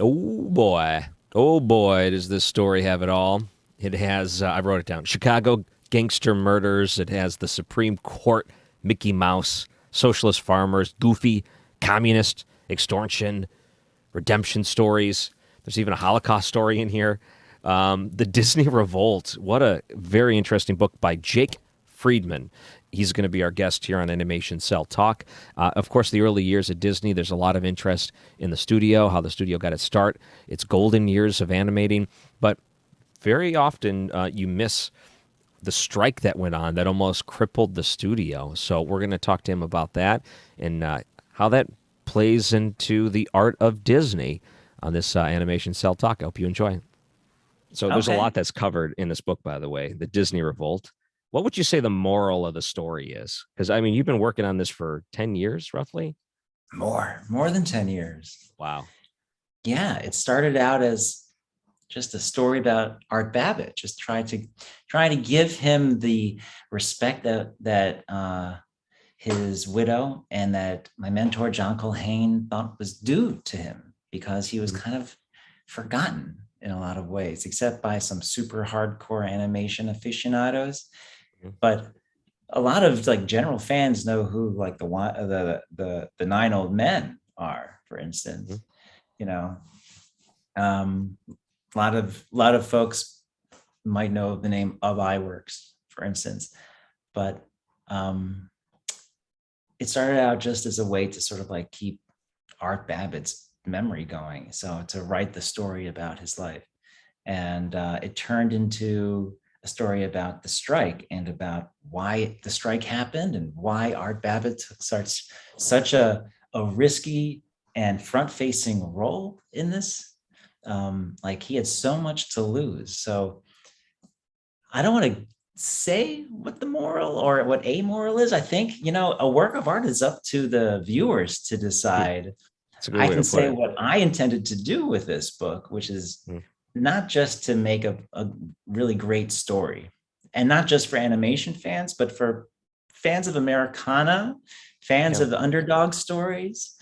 Oh boy. Oh boy, does this story have it all. It has, I wrote it down, Chicago gangster murders. It has the Supreme Court, Mickey Mouse, socialist farmers, Goofy, communist, extortion, redemption stories. There's even a Holocaust story in here. The Disney Revolt. What a very interesting book by Jake Friedman. He's going to be our guest here on Animation Cell Talk. Of course, the early years at Disney, there's a lot of interest in the studio, how the studio got its start, its golden years of animating. But very often you miss the strike that went on that almost crippled the studio. So we're going to talk to him about that and how that plays into the art of Disney on this Animation Cell Talk. I hope you enjoy. So there's a Okay. lot that's covered in this book, by the way, the Disney Revolt. What would you say the moral of the story is? Because I mean, you've been working on this for 10 years, roughly. More than 10 years. Wow. Yeah, it started out as just a story about Art Babbitt, just trying to give him the respect that his widow and that my mentor John Culhane thought was due to him because he was Mhm. kind of forgotten in a lot of ways, except by some super hardcore animation aficionados. Mhm. But a lot of like general fans know who like the nine old men are, for instance. Mhm. You know, a lot of folks might know the name of iWorks, for instance, but um, it started out just as a way to sort of like keep Art Babbitt's memory going. So to write the story about his life, and it turned into a story about the strike and about why the strike happened and why Art Babbitt took such a risky and front-facing role in this. Like he had so much to lose. So I don't want to say what the moral or what amoral is. I think, a work of art is up to the viewers to decide. That's a good I way can to put say it. what I intended to do with this book, which is Mhm. not just to make a really great story, and not just for animation fans, but for fans of Americana, fans Yeah. of the underdog stories,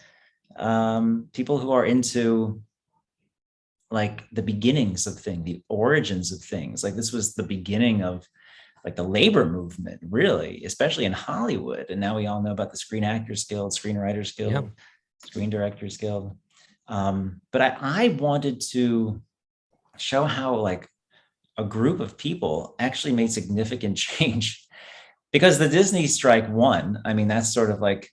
people who are into like the beginnings of things, the origins of things. Like this was the beginning of like the labor movement, really, especially in Hollywood. And now we all know about the Screen Actors Guild, Screenwriters Yeah. Guild, Screen Directors Guild. But I wanted to show how like a group of people actually made significant change because the Disney strike won. I mean, that's sort of like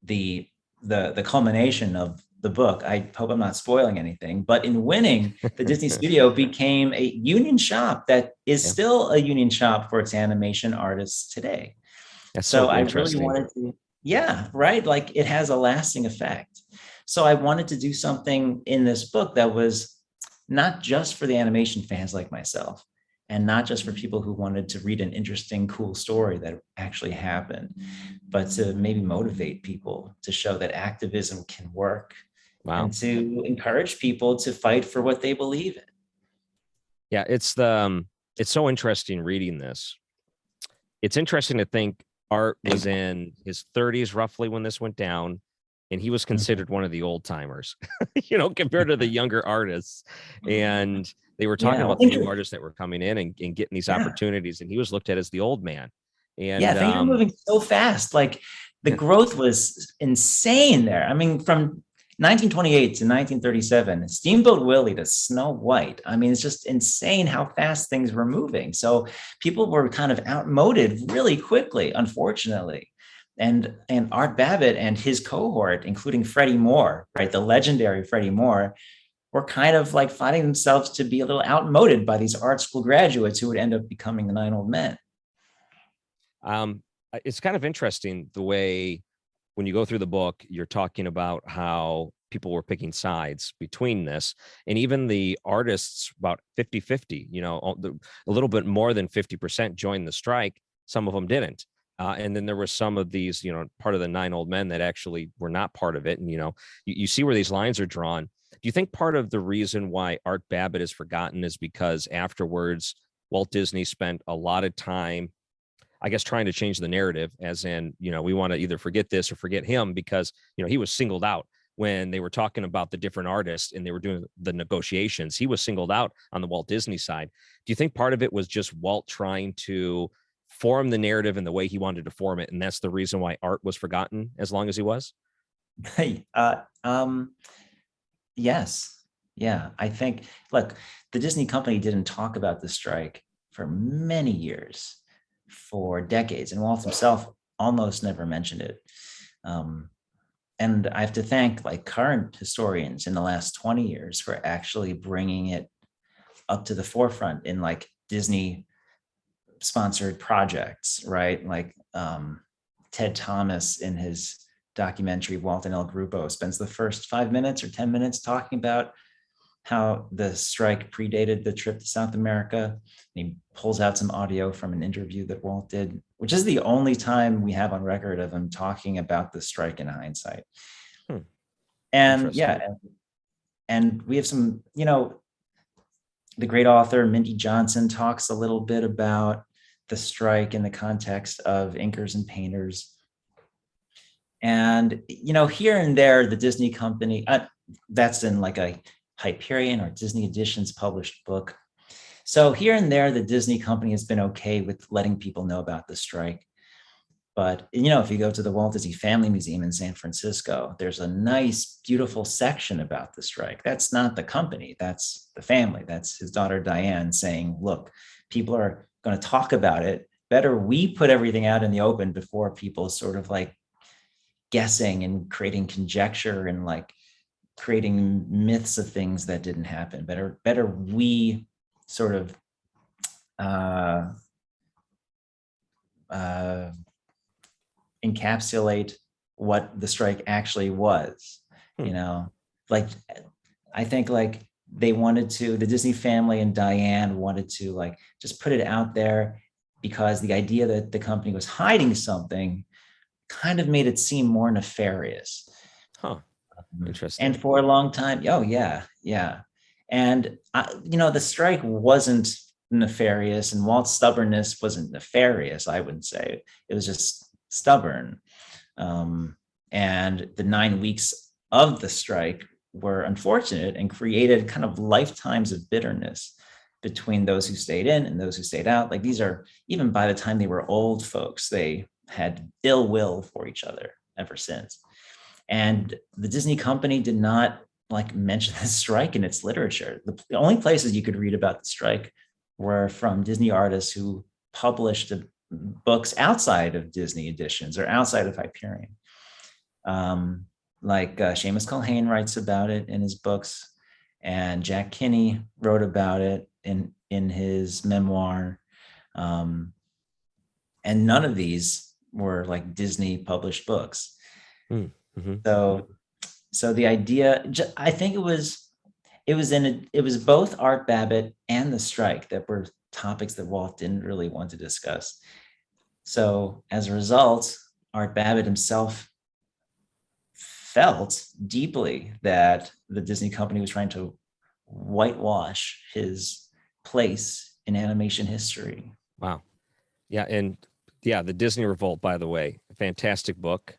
the the culmination of the book. I hope I'm not spoiling anything, but in winning, the Disney studio became a union shop that is Yeah. still a union shop for its animation artists today. That's So so I really interesting. wanted to, yeah, right. Like it has a lasting effect. So I wanted to do something in this book that was not just for the animation fans like myself, and not just for people who wanted to read an interesting, cool story that actually happened, but to maybe motivate people to show that activism can work and Wow. to encourage people to fight for what they believe in. Yeah. It's so interesting reading this. It's interesting to think Art was in his 30s roughly when this went down, and he was Mhm. considered one of the old timers, compared to the younger artists. And they were talking Yeah, well, about the new artists that were coming in and getting these yeah. opportunities, and he was looked at as the old man. Yeah, And things were moving so fast. Like the yeah, growth was insane there. I mean, from 1928 to 1937, Steamboat Willie to Snow White. I mean, it's just insane how fast things were moving. So people were kind of outmoded really quickly, unfortunately. And Art Babbitt and his cohort, including Freddie Moore, right, the legendary Freddie Moore, were kind of like finding themselves to be a little outmoded by these art school graduates who would end up becoming the nine old men. um, it's kind of interesting the way when you go through the book, you're talking about how people were picking sides between this, and even the artists about 50-50, a little bit more than 50% joined the strike. Some of them didn't. And then there were some of these, part of the nine old men that actually were not part of it. And, you see where these lines are drawn. Do you think part of the reason why Art Babbitt is forgotten is because afterwards, Walt Disney spent a lot of time, I guess, trying to change the narrative, as in, we want to either forget this or forget him because, he was singled out when they were talking about the different artists and they were doing the negotiations. He was singled out on the Walt Disney side. Do you think part of it was just Walt trying to form the narrative in the way he wanted to form it, and that's the reason why Art was forgotten as long as he was? Hey, yes. Yeah. I think, look, the Disney company didn't talk about the strike for many years, for decades, and Walt himself almost never mentioned it. Um, and I have to thank like current historians in the last 20 years for actually bringing it up to the forefront in like Disney sponsored projects, right? Like Ted Thomas in his documentary Walt and El Grupo spends the first 5 minutes or 10 minutes talking about how the strike predated the trip to South America. And he pulls out some audio from an interview that Walt did, which is the only time we have on record of him talking about the strike in hindsight. Hmm. And Interesting. yeah, and we have some, the great author Mindy Johnson talks a little bit about the strike in the context of inkers and painters. And, here and there, the Disney company, that's in like a Hyperion or Disney Editions published book. So here and there, the Disney company has been okay with letting people know about the strike. But, if you go to the Walt Disney Family Museum in San Francisco, there's a nice, beautiful section about the strike. That's not the company, that's the family. That's his daughter, Diane, saying, look, people are going to talk about it. Better we put everything out in the open before people sort of like guessing and creating conjecture and like creating myths of things that didn't happen. Better we sort of encapsulate what the strike actually was. Like I think like the Disney family and Diane wanted to like just put it out there because the idea that the company was hiding something kind of made it seem more nefarious. Huh. Interesting. And for a long time, oh yeah, yeah. And the strike wasn't nefarious, and Walt's stubbornness wasn't nefarious. I wouldn't say it was just stubborn. And the 9 weeks of the strike were unfortunate and created kind of lifetimes of bitterness between those who stayed in and those who stayed out. Like these are, even by the time they were old folks, they had ill will for each other ever since. And the Disney company did not like mention the strike in its literature. The only places you could read about the strike were from Disney artists who published books outside of Disney editions or outside of Hyperion. Seamus Culhane writes about it in his books, and Jack Kinney wrote about it in his memoir. And none of these were like Disney published books. Mm-hmm. So the idea, I think it was both Art Babbitt and the strike that were topics that Walt didn't really want to discuss. So as a result, Art Babbitt himself felt deeply that the Disney company was trying to whitewash his place in animation history. Wow. Yeah. And yeah, the Disney Revolt, by the way, fantastic book.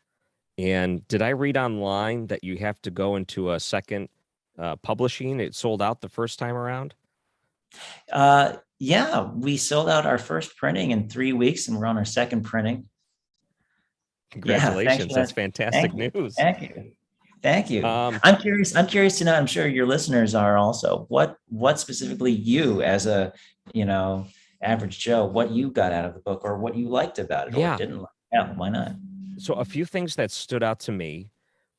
And did I read online that you have to go into a second publishing? It sold out the first time around? Yeah, we sold out our first printing in 3 weeks, and we're on our second printing. Yeah, thanks Congratulations. for That's that. fantastic Thank you. news. Thank you. Thank you. Um, I'm curious to know, I'm sure your listeners are also, what specifically you as a, average Joe, what you got out of the book or what you liked about it or yeah. didn't like. Yeah, why not? So a few things that stood out to me.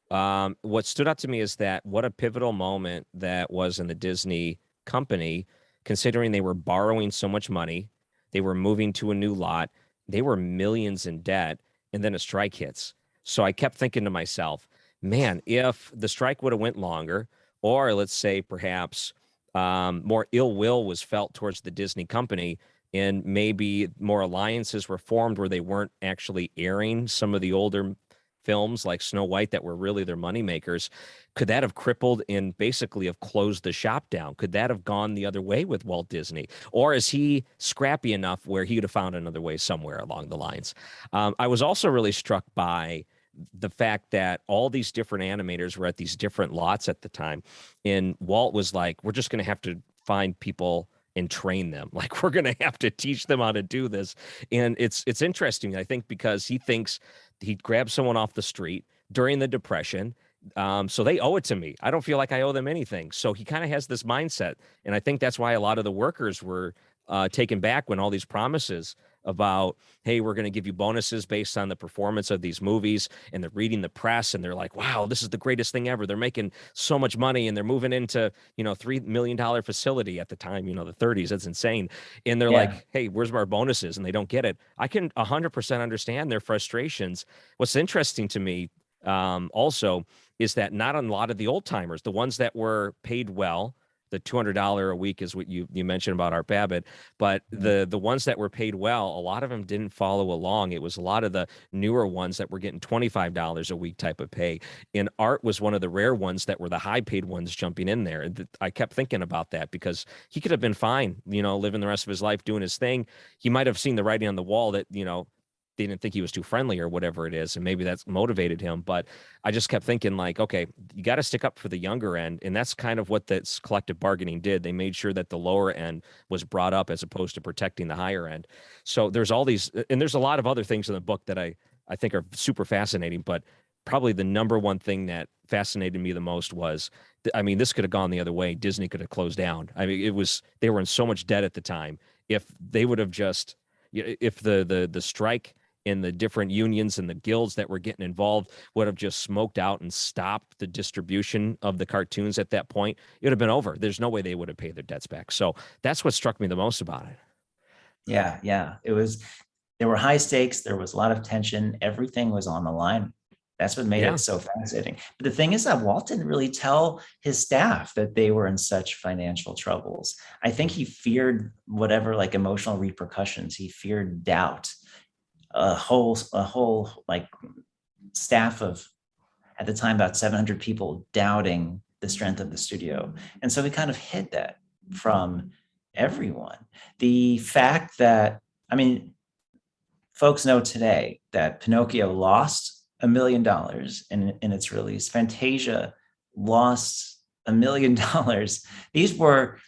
What stood out to me is that what a pivotal moment that was in the Disney company, considering they were borrowing so much money, they were moving to a new lot, they were millions in debt, and then a strike hits. So I kept thinking to myself, man, if the strike would have went longer, or let's say perhaps more ill will was felt towards the Disney company, and maybe more alliances were formed where they weren't actually airing some of the older films like Snow White that were really their moneymakers, could that have crippled and basically have closed the shop down? Could that have gone the other way with Walt Disney? Or is he scrappy enough where he would have found another way somewhere along the lines? I was also really struck by the fact that all these different animators were at these different lots at the time. And Walt was like, we're just going to have to find people and train them. Like we're going to have to teach them how to do this. And it's interesting, I think, because he thinks he grabbed someone off the street during the Depression. So they owe it to me. I don't feel like I owe them anything. So he kind of has this mindset. And I think that's why a lot of the workers were taken back when all these promises about, hey, we're going to give you bonuses based on the performance of these movies, and they're reading the press and they're like, wow, this is the greatest thing ever. They're making so much money and they're moving into, $3 million facility at the time, the 30s. That's insane. And they're Yeah. like, hey, where's our bonuses? And they don't get it. I can 100% understand their frustrations. What's interesting to me also is that not on a lot of the old timers, the ones that were paid well, the $200 a week is what you mentioned about Art Babbitt, but the ones that were paid well, a lot of them didn't follow along. It was a lot of the newer ones that were getting $25 a week type of pay. And Art was one of the rare ones that were the high paid ones jumping in there. And I kept thinking about that because he could have been fine, living the rest of his life doing his thing. He might have seen the writing on the wall that, they didn't think he was too friendly or whatever it is, and maybe that's motivated him. But I just kept thinking, like, okay, you got to stick up for the younger end, and that's kind of what this collective bargaining did. They made sure that the lower end was brought up as opposed to protecting the higher end. So there's all these, and there's a lot of other things in the book that I think are super fascinating. But probably the number one thing that fascinated me the most was, I mean, this could have gone the other way. Disney could have closed down. I mean, they were in so much debt at the time. If they would have just, if the strike and the different unions and the guilds that were getting involved would have just smoked out and stopped the distribution of the cartoons at that point, it would have been over. There's no way they would have paid their debts back. So that's what struck me the most about it. Yeah. Yeah. There were high stakes. There was a lot of tension. Everything was on the line. That's what made Yeah. it so fascinating. But the thing is that Walt didn't really tell his staff that they were in such financial troubles. I think he feared whatever like emotional repercussions. He feared doubt. A whole like staff of, at the time, about 700 people doubting the strength of the studio. And so he kind of hid that from everyone. The fact that, I mean, folks know today that Pinocchio lost $1 million in its release. Fantasia lost $1 million. These were,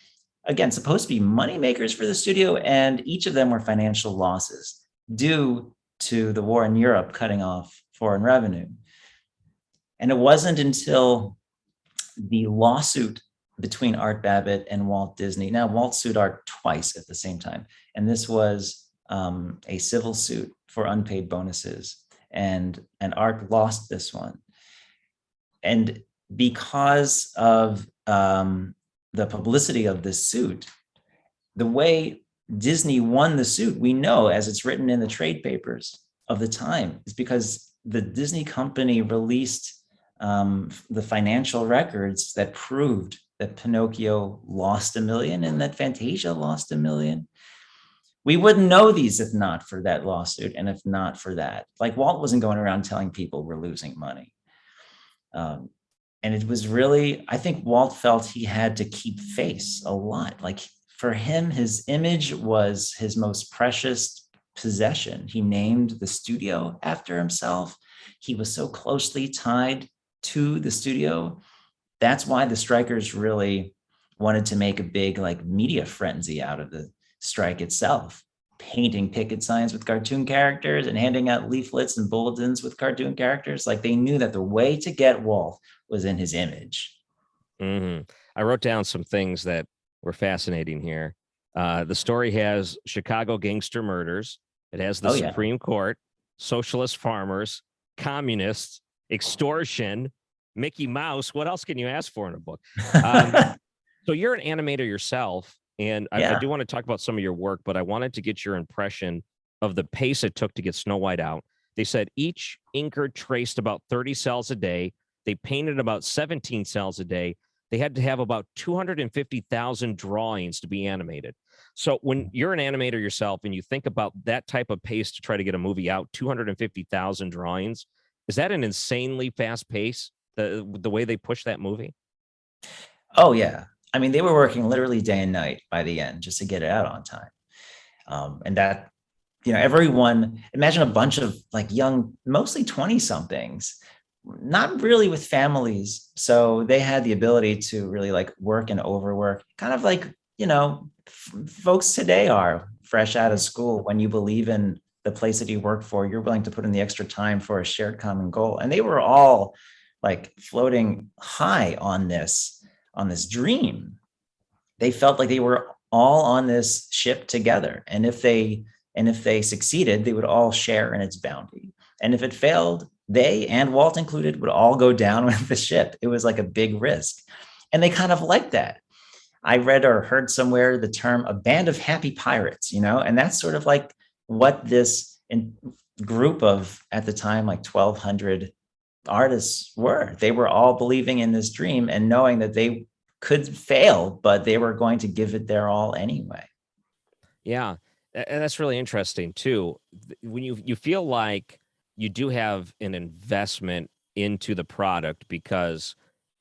again, supposed to be money makers for the studio, and each of them were financial losses due to the war in Europe cutting off foreign revenue. And it wasn't until the lawsuit between Art Babbitt and Walt Disney. Now, Walt sued Art twice at the same time, and this was a civil suit for unpaid bonuses, and Art lost this one. And because of the publicity of this suit, the way Disney won the suit, we know, as it's written in the trade papers of the time, is because the Disney company released the financial records that proved that Pinocchio lost $1 million and that Fantasia lost $1 million. We wouldn't know these if not for that lawsuit and if not for that. Like, Walt wasn't going around telling people we're losing money. And it was really, I think Walt felt he had to keep face a lot. Like, for him, his image was his most precious possession. He named the studio after himself. He was so closely tied to the studio. That's why the strikers really wanted to make a big like media frenzy out of the strike itself, painting picket signs with cartoon characters and handing out leaflets and bulletins with cartoon characters. Like, they knew that the way to get Walt was in his image. Mm-hmm. I wrote down some things that were fascinating here. The story has Chicago gangster murders. It has the Oh, yeah. Supreme Court, socialist farmers, communists, extortion, Mickey Mouse. What else can you ask for in a book? So you're an animator yourself, and I Yeah. do want to talk about some of your work, but I wanted to get your impression of the pace it took to get Snow White out. They said each inker traced about 30 cells a day. They painted about 17 cells a day. They had to have about 250,000 drawings to be animated. So when you're an animator yourself and you think about that type of pace to try to get a movie out, 250,000 drawings, is that an insanely fast pace, the way they push that movie? Oh, yeah. I mean, they were working literally day and night by the end just to get it out on time. And that everyone, imagine a bunch of like young, mostly 20 somethings, not really with families. So they had the ability to really like work and overwork, kind of like, folks today are fresh out of school. When you believe in the place that you work for, you're willing to put in the extra time for a shared common goal. And they were all like floating high on this dream. They felt like they were all on this ship together. And if they succeeded, they would all share in its bounty. And if it failed, they and Walt included would all go down with the ship. It was like a big risk. And they kind of liked that. I read or heard somewhere the term a band of happy pirates, and that's sort of like what this group of, at the time, like 1,200 artists were. They were all believing in this dream and knowing that they could fail, but they were going to give it their all anyway. Yeah, and that's really interesting too. When you feel like you do have an investment into the product because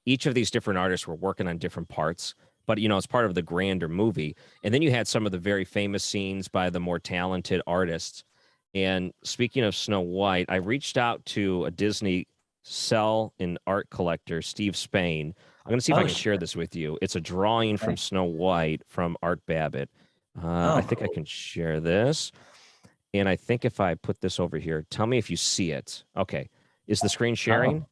each of these different artists were working on different parts, but it's part of the grander movie. And then you had some of the very famous scenes by the more talented artists. And speaking of Snow White, I reached out to a Disney sell and art collector, Steve Spain. I'm going to see if I Oh, can share sure. this with you. It's a drawing from Okay. Snow White from Art Babbitt. I Oh, think I cool. can share this. And I think if I put this over here, tell me if you see it. Okay. Is the screen sharing? Oh,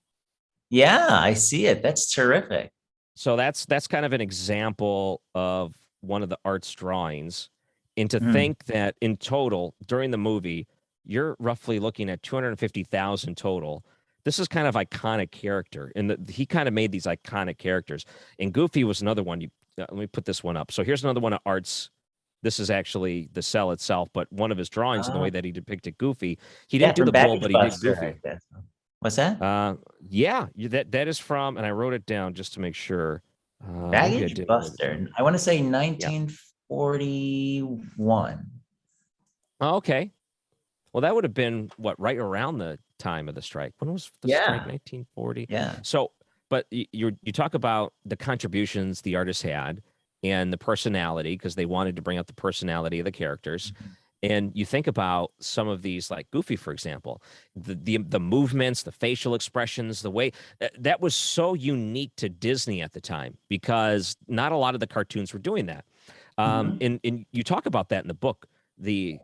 yeah, I see it. That's terrific. So that's kind of an example of one of the art's drawings. And to Mm. think that in total during the movie, you're roughly looking at 250,000 total. This is kind of iconic character, and he kind of made these iconic characters. And Goofy was another one. Let me put this one up. So here's another one of Art's. This is actually the cell itself, but one of his drawings and the way Uh, that he depicted Goofy. He yeah, didn't do from the bull, Baggage but he did Buster, I Goofy. guess. What's that? Yeah, that is from, and I wrote it down just to make sure. Maybe I Baggage didn't write it Buster. down. I want to say Yeah. 1941. Oh, okay. Well, that would have been what, right around the time of the strike. When was the strike? Yeah, 1940. yeah. So, but you talk about the contributions the artists had and the personality because they wanted to bring out the personality of the characters. Mhm. And you think about some of these, like Goofy, for example, the movements, the facial expressions, the way that was so unique to Disney at the time because not a lot of the cartoons were doing that. Mhm. And you talk about that in the book, the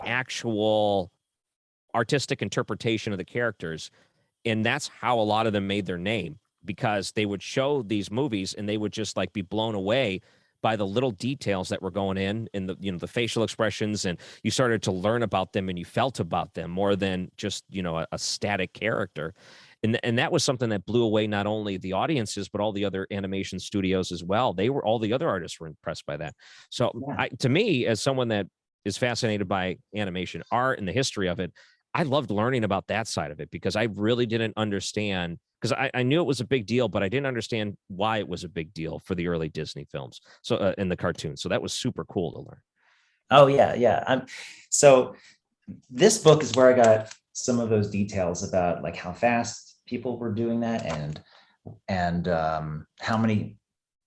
actual artistic interpretation of the characters, and that's how a lot of them made their name because they would show these movies and they would just like be blown away by the little details that were going in the the facial expressions, and you started to learn about them and you felt about them more than just a static character. And that was something that blew away not only the audiences but all the other animation studios as well. All the other artists were impressed by that. So Yeah. to me, as someone that is fascinated by animation art and the history of it, I loved learning about that side of it because I really didn't understand, because I knew it was a big deal, but I didn't understand why it was a big deal for the early Disney films. So in the cartoons. So that was super cool to learn. Oh, yeah, yeah. So this book is where I got some of those details about like how fast people were doing that, and how many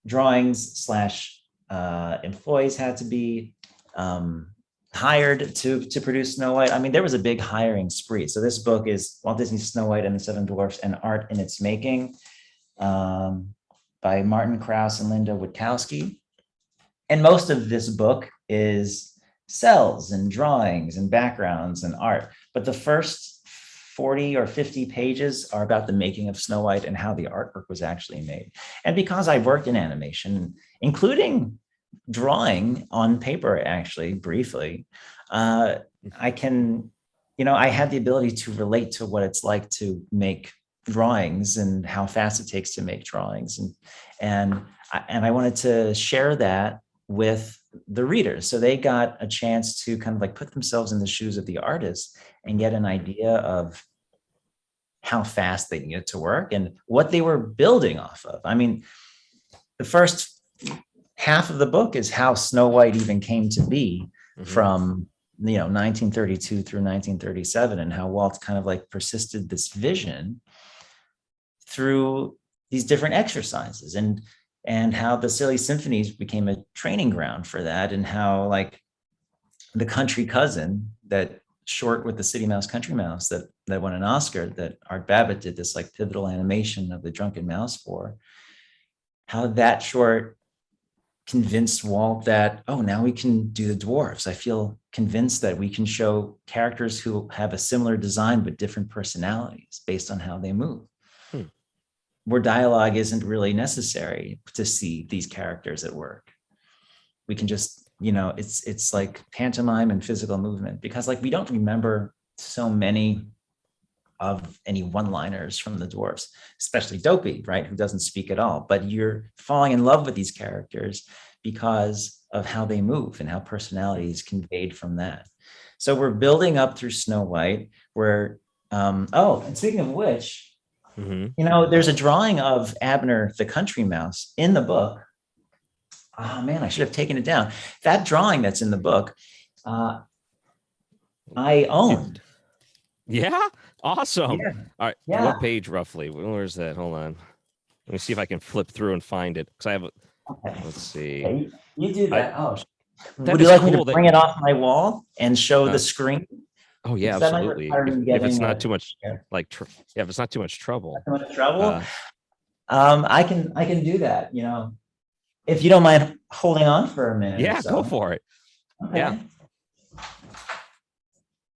drawings slash employees had to be um, hired to produce Snow White. I mean, there was a big hiring spree. So this book is Walt Disney's Snow White and the Seven Dwarfs: An Art in Its Making, um, by Martin Krause and Linda Witkowski. And most of this book is cells and drawings and backgrounds and art. But the first 40 or 50 pages are about the making of Snow White and how the artwork was actually made. And because I worked in animation, including drawing on paper, actually, briefly, uh, I can, I had the ability to relate to what it's like to make drawings and how fast it takes to make drawings. And I wanted to share that with the readers. So they got a chance to kind of like put themselves in the shoes of the artist and get an idea of how fast they needed to work and what they were building off of. I mean, the first half of the book is how Snow White even came to be Mm-hmm. from 1932 through 1937, and how Walt kind of like persisted this vision through these different exercises, and how the Silly Symphonies became a training ground for that, and how like the country cousin, that short with the City Mouse Country Mouse that won an Oscar, that Art Babbitt did this like pivotal animation of the drunken mouse for, how that short convinced Walt that, oh, now we can do the dwarves. I feel convinced that we can show characters who have a similar design but different personalities based on how they move. Where dialogue isn't really necessary to see these characters at work. We can just, it's like pantomime and physical movement, because like we don't remember so many of any one-liners from the dwarfs, especially Dopey, right, who doesn't speak at all. But you're falling in love with these characters because of how they move and how personality is conveyed from that. So we're building up through Snow White, where, and speaking of which, there's a drawing of Abner the Country Mouse in the book. Oh man, I should have taken it down. That drawing that's in the book, I owned. Yeah, awesome. Yeah. All right, Yeah. what page roughly? Where's that? Hold on. Let me see if I can flip through and find it, because I have a. Okay. Let's see. Okay, you do that. Would you like me to bring it off my wall and show the screen? Oh yeah, absolutely. If it's not too much, if it's not too much trouble. Not too much trouble. I can do that. If you don't mind holding on for a minute. Yeah, go for it. Okay. Yeah.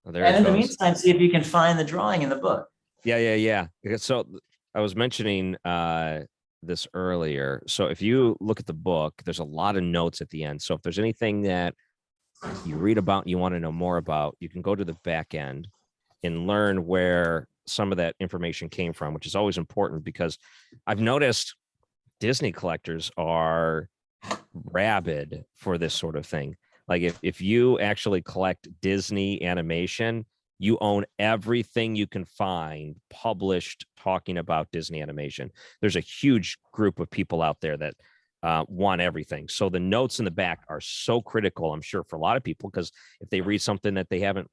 And in the meantime, see if you can find the drawing in the book. Yeah. So I was mentioning this earlier. So if you look at the book, there's a lot of notes at the end. So if there's anything that you read about and you want to know more about, you can go to the back end and learn where some of that information came from, which is always important, because I've noticed Disney collectors are rabid for this sort of thing. Like if you actually collect Disney animation, you own everything you can find published talking about Disney animation. There's a huge group of people out there that want everything. So the notes in the back are so critical, I'm sure, for a lot of people, because if they read something that they haven't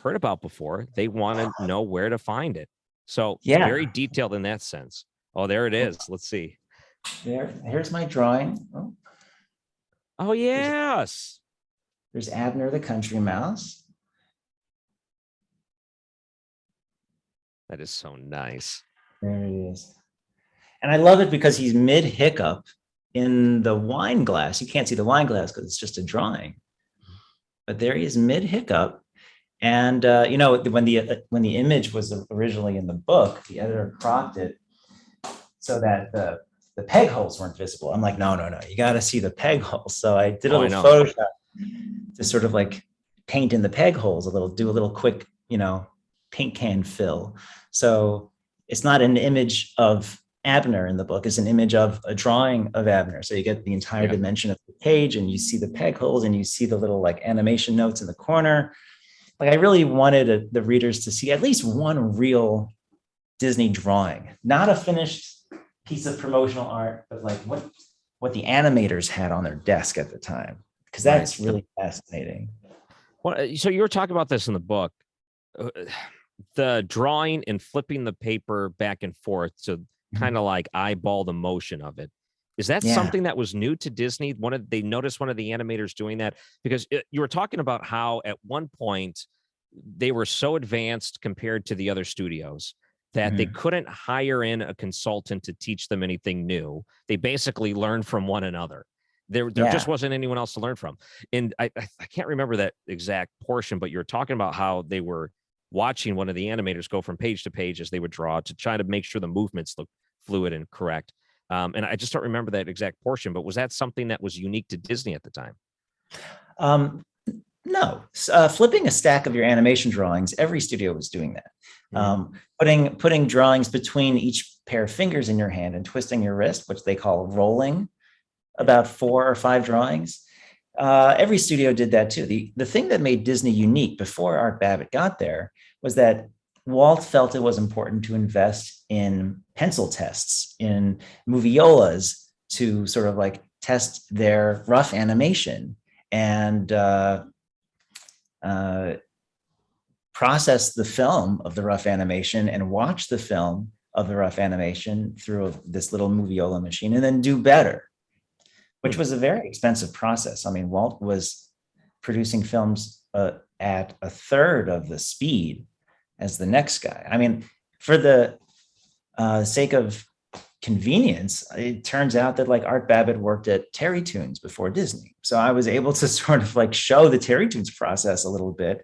heard about before, they want to know where to find it. So very detailed in that sense. Oh, there it is. Let's see. Here's my drawing. Oh yes. There's Abner the Country Mouse. That is so nice. There it is. And I love it because he's mid-hiccup in the wine glass. You can't see the wine glass because it's just a drawing. But there he is mid-hiccup. And, when the image was originally in the book, the editor cropped it so that the peg holes weren't visible. I'm like, no, you got to see the peg holes. So I did a little Photoshop to sort of like paint in the peg holes do a little quick, paint can fill. So it's not an image of Abner in the book, it's an image of a drawing of Abner. So you get the entire dimension of the page, and you see the peg holes, and you see the little like animation notes in the corner. Like I really wanted the readers to see at least one real Disney drawing, not a finished piece of promotional art, but like what the animators had on their desk at the time, because that's really fascinating. Well, so you were talking about this in the book, the drawing and flipping the paper back and forth to kind of like eyeball the motion of it. Is that something that was new to Disney? They noticed one of the animators doing that? Because you were talking about how at one point they were so advanced compared to the other studios that they couldn't hire in a consultant to teach them anything new. They basically learned from one another. There just wasn't anyone else to learn from. And I can't remember that exact portion, but you're talking about how they were watching one of the animators go from page to page as they would draw to try to make sure the movements look fluid and correct. And I just don't remember that exact portion, but was that something that was unique to Disney at the time? No, flipping a stack of your animation drawings, every studio was doing that. Putting drawings between each pair of fingers in your hand and twisting your wrist, which they call rolling, about 4 or 5 drawings. Every studio did that too. The thing that made Disney unique before Art Babbitt got there was that Walt felt it was important to invest in pencil tests, in moviolas, to sort of like test their rough animation and process the film of the rough animation and watch the film of the rough animation through this little moviola machine and then do better, which was a very expensive process. I mean, Walt was producing films at a third of the speed as the next guy. I mean, for the sake of convenience, it turns out that like Art Babbitt worked at Terry Toons before Disney. So I was able to sort of like show the Terry Toons process a little bit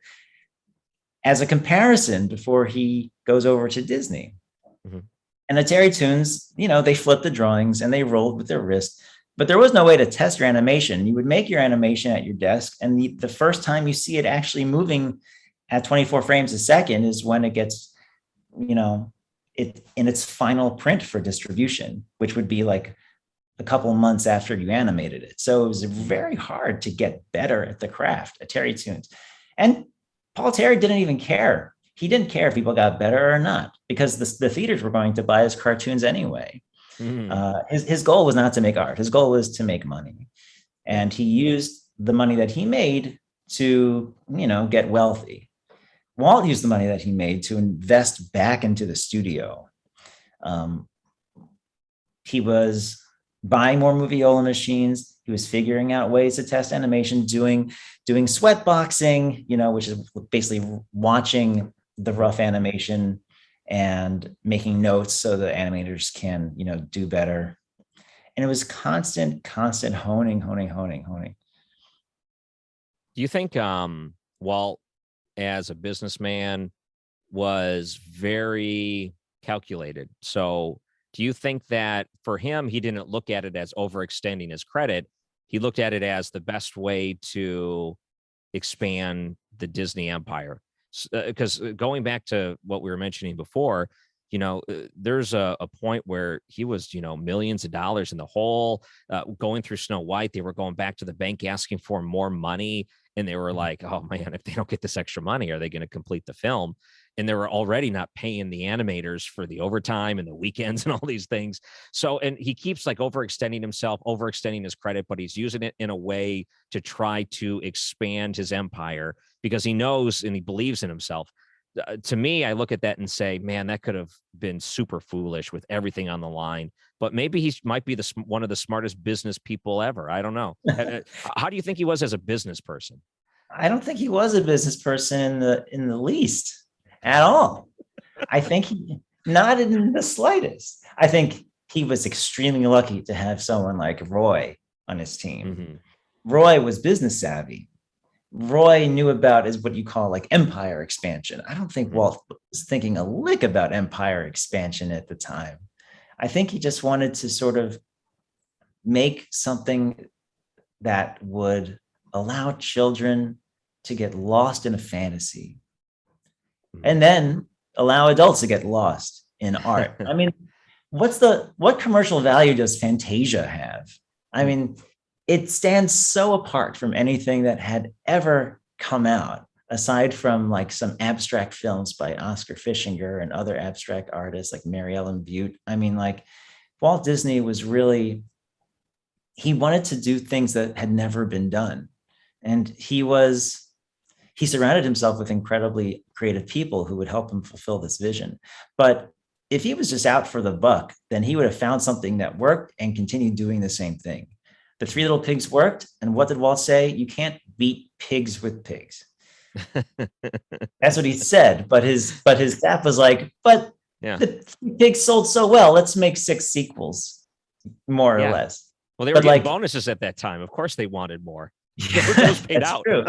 as a comparison before he goes over to Disney. Mm-hmm. And the Terry Toons, they flipped the drawings and they rolled with their wrist, but there was no way to test your animation. You would make your animation at your desk, and the first time you see it actually moving at 24 frames a second is when it gets, it in its final print for distribution, which would be like a couple months after you animated it. So it was very hard to get better at the craft at Terry Toons. And Paul Terry didn't even care. He didn't care if people got better or not, because the theaters were going to buy his cartoons anyway. His goal was not to make art. His goal was to make money. And he used the money that he made to, get wealthy. Walt used the money that he made to invest back into the studio. He was buying more moviola machines. He was figuring out ways to test animation, doing sweat boxing, which is basically watching the rough animation and making notes so the animators can, do better. And it was constant honing. Do you think Walt, as a businessman, was very calculated? So do you think that for him, he didn't look at it as overextending his credit? He looked at it as the best way to expand the Disney empire? Because going back to what we were mentioning before, there's a point where he was, millions of dollars in the hole, going through Snow White. They were going back to the bank asking for more money. And they were like, oh man, if they don't get this extra money, are they going to complete the film? And they were already not paying the animators for the overtime and the weekends and all these things. So, and he keeps like overextending himself, overextending his credit, but he's using it in a way to try to expand his empire because he knows and he believes in himself. To me, I look at that and say, man, that could have been super foolish with everything on the line. But maybe he might be one of the smartest business people ever. I don't know. How do you think he was as a business person? I don't think he was a business person in the least at all. I think he, not in the slightest. I think he was extremely lucky to have someone like Roy on his team. Mm-hmm. Roy was business savvy. Roy knew about is what you call like empire expansion. I don't think Walt was thinking a lick about empire expansion at the time. I think he just wanted to sort of make something that would allow children to get lost in a fantasy and then allow adults to get lost in art. I mean, what commercial value does Fantasia have? I mean, it stands so apart from anything that had ever come out, aside from like some abstract films by Oscar Fischinger and other abstract artists like Mary Ellen Butte. I mean, like Walt Disney was really, he wanted to do things that had never been done. And he surrounded himself with incredibly creative people who would help him fulfill this vision. But if he was just out for the buck, then he would have found something that worked and continued doing the same thing. The Three Little Pigs worked. And what did Walt say? You can't beat pigs with pigs. That's what he said. But his staff was like, but the pigs sold so well. Let's make 6 sequels, more or less. Well, they were getting bonuses at that time. Of course they wanted more. Those paid out. True.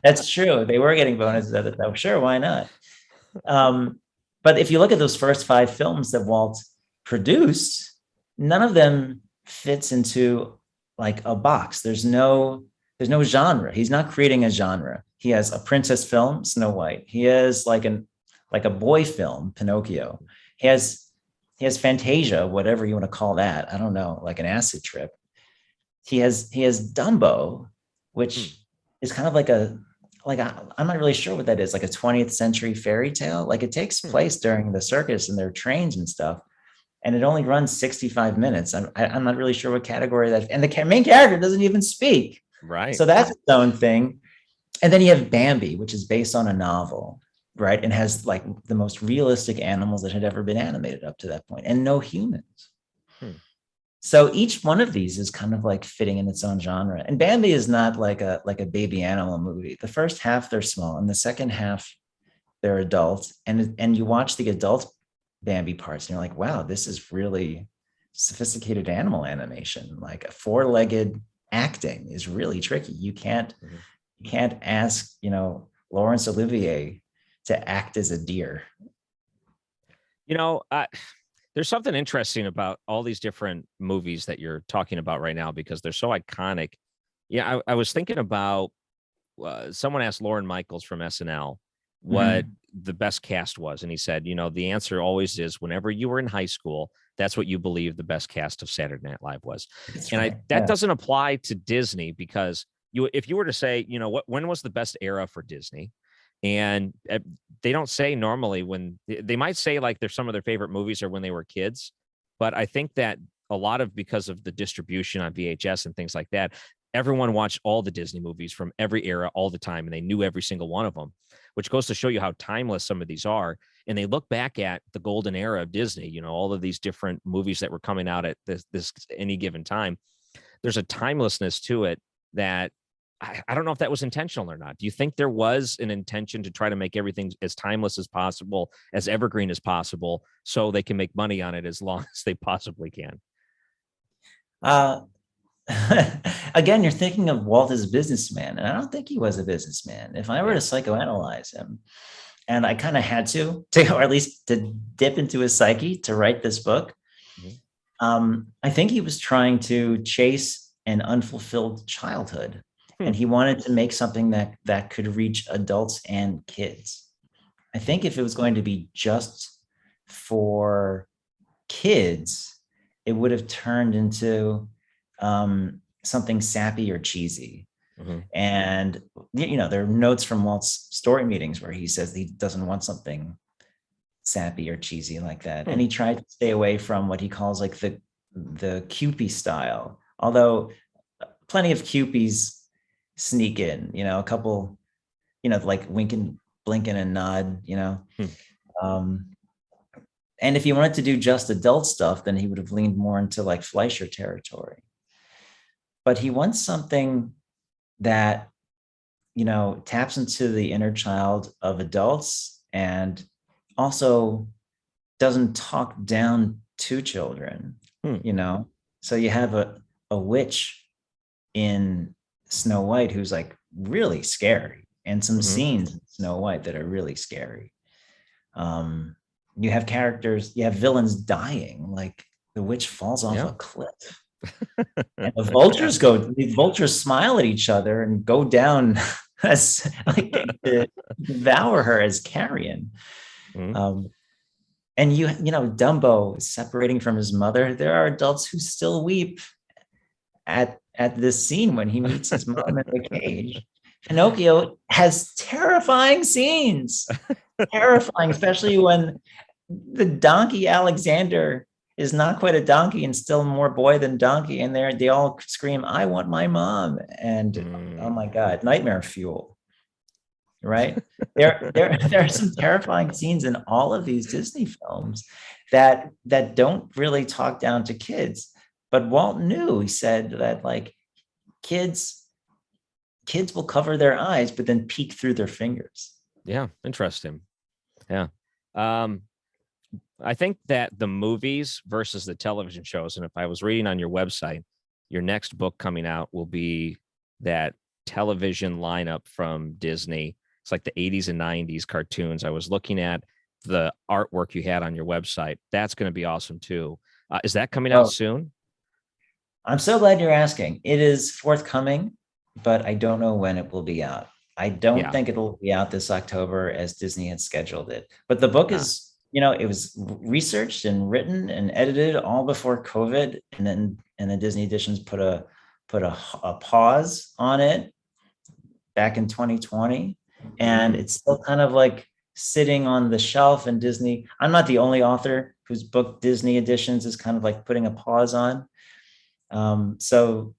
That's true. They were getting bonuses at the time. Sure, why not? But if you look at those first 5 films that Walt produced, none of them fits into like a box. There's no genre. He's not creating a genre. He has a princess film, Snow White. He has like a boy film, Pinocchio. He has Fantasia, whatever you want to call that. I don't know, like an acid trip. He has Dumbo, which is kind of I'm not really sure what that is, like a 20th century fairy tale. Like it takes place during the circus and their trains and stuff. And it only runs 65 minutes. I'm not really sure what category that, and the main character doesn't even speak. Right. So that's its own thing. And then you have Bambi, which is based on a novel, right? And has like the most realistic animals that had ever been animated up to that point, and no humans. So each one of these is kind of like fitting in its own genre. And Bambi is not like a baby animal movie. The first half they're small, and the second half they're adult. And you watch the adult Bambi parts, and you're like, wow, this is really sophisticated animal animation. Like a four-legged acting is really tricky. Mhm. You can't ask, Laurence Olivier to act as a deer. You know, there's something interesting about all these different movies that you're talking about right now because they're so iconic. Yeah, I was thinking about someone asked Lauren Michaels from SNL what Mhm. the best cast was, and he said, the answer always is whenever you were in high school, that's what you believe the best cast of Saturday Night Live was. That's And right. that Yeah. doesn't apply to Disney because if you were to say, when was the best era for Disney? And they don't say normally when they might say like there's some of their favorite movies are when they were kids, but I think that a lot of because of the distribution on VHS and things like that, everyone watched all the Disney movies from every era all the time, and they knew every single one of them, which goes to show you how timeless some of these are. And they look back at the golden era of Disney, all of these different movies that were coming out at this any given time. There's a timelessness to it that I don't know if that was intentional or not. Do you think there was an intention to try to make everything as timeless as possible, as evergreen as possible, so they can make money on it as long as they possibly can? Uh, Again, you're thinking of Walt as a businessman, and I don't think he was a businessman. If I were to Yeah. psychoanalyze him, and I kind of had to, or at least to dip into his psyche to write this book, Mhm. I think he was trying to chase an unfulfilled childhood, Hmm. and he wanted to make something that could reach adults and kids. I think if it was going to be just for kids, it would have turned into something sappy or cheesy. Mhm. And there are notes from Walt's story meetings where he says he doesn't want something sappy or cheesy like that, Hmm. and he tried to stay away from what he calls like the Cupie style. Although plenty of Cupies sneak in, a couple, like winking, blinking, and nod. Hmm. Um, and if he wanted to do just adult stuff, then he would have leaned more into like Fleischer territory. But he wants something that taps into the inner child of adults and also doesn't talk down to children, Hmm. you know so you have a witch in Snow White who's like really scary, and some Mhm. scenes in Snow White that are really scary. um you have characters, you have villains dying, like the witch falls off Yeah. a cliff, and the vultures smile at each other and go down as like to devour her as carrion. Mhm. um and Dumbo is separating from his mother. There are adults who still weep at this scene when he meets his mom in the cage. Pinocchio has terrifying scenes, terrifying, especially when the donkey Alexander is not quite a donkey and still more boy than donkey, and they all scream, "I want my mom!" And oh Mm. my god, nightmare fuel, right? There are some terrifying scenes in all of these Disney films that don't really talk down to kids. But Walt knew, he said that like kids kids will cover their eyes but then peek through their fingers. Yeah. Interesting. Yeah. Um, I think that the movies versus the television shows, and if I was reading on your website, your next book coming out will be that television lineup from Disney. It's like the 80s and 90s cartoons. I was looking at the artwork you had on your website. That's going to be awesome too. Is that coming out Oh, soon? I'm so glad you're asking. It is forthcoming, but I don't know when it will be out. I don't Yeah. think it'll be out this October as Disney had scheduled it. But the book Uh, is, it was researched and written and edited all before COVID, and then Disney Editions put a pause on it back in 2020, and mm, it's still kind of like sitting on the shelf. And Disney, I'm not the only author whose book Disney Editions is kind of like putting a pause on. So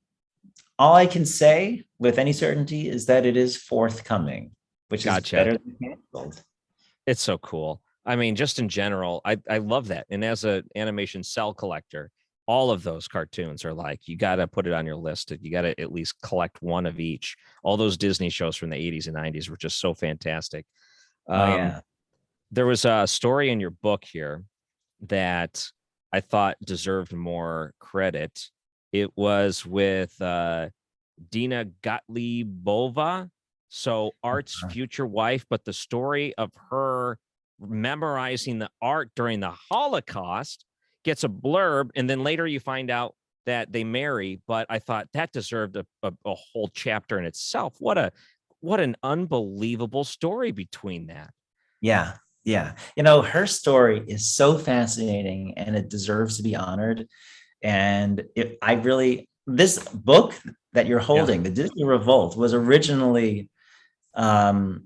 all I can say with any certainty is that it is forthcoming, which is gotcha. better than canceled. It's so cool. I mean, just in general, I love that. And as an animation cell collector, all of those cartoons are like, you got to put it on your list. You got to at least collect one of each. All those Disney shows from the 80s and 90s were just so fantastic. Oh Um, yeah. there was a story in your book here that I thought deserved more credit. It was with Dina Gottliebova, so Art's future wife, but the story of her memorizing the art during the Holocaust gets a blurb, and then later you find out that they marry. But I thought that deserved a whole chapter in itself. What an unbelievable story between that. Yeah. Yeah. You know, her story is so fascinating and it deserves to be honored. And I really, this book that you're Yeah. holding, the Disney Revolt, was originally um,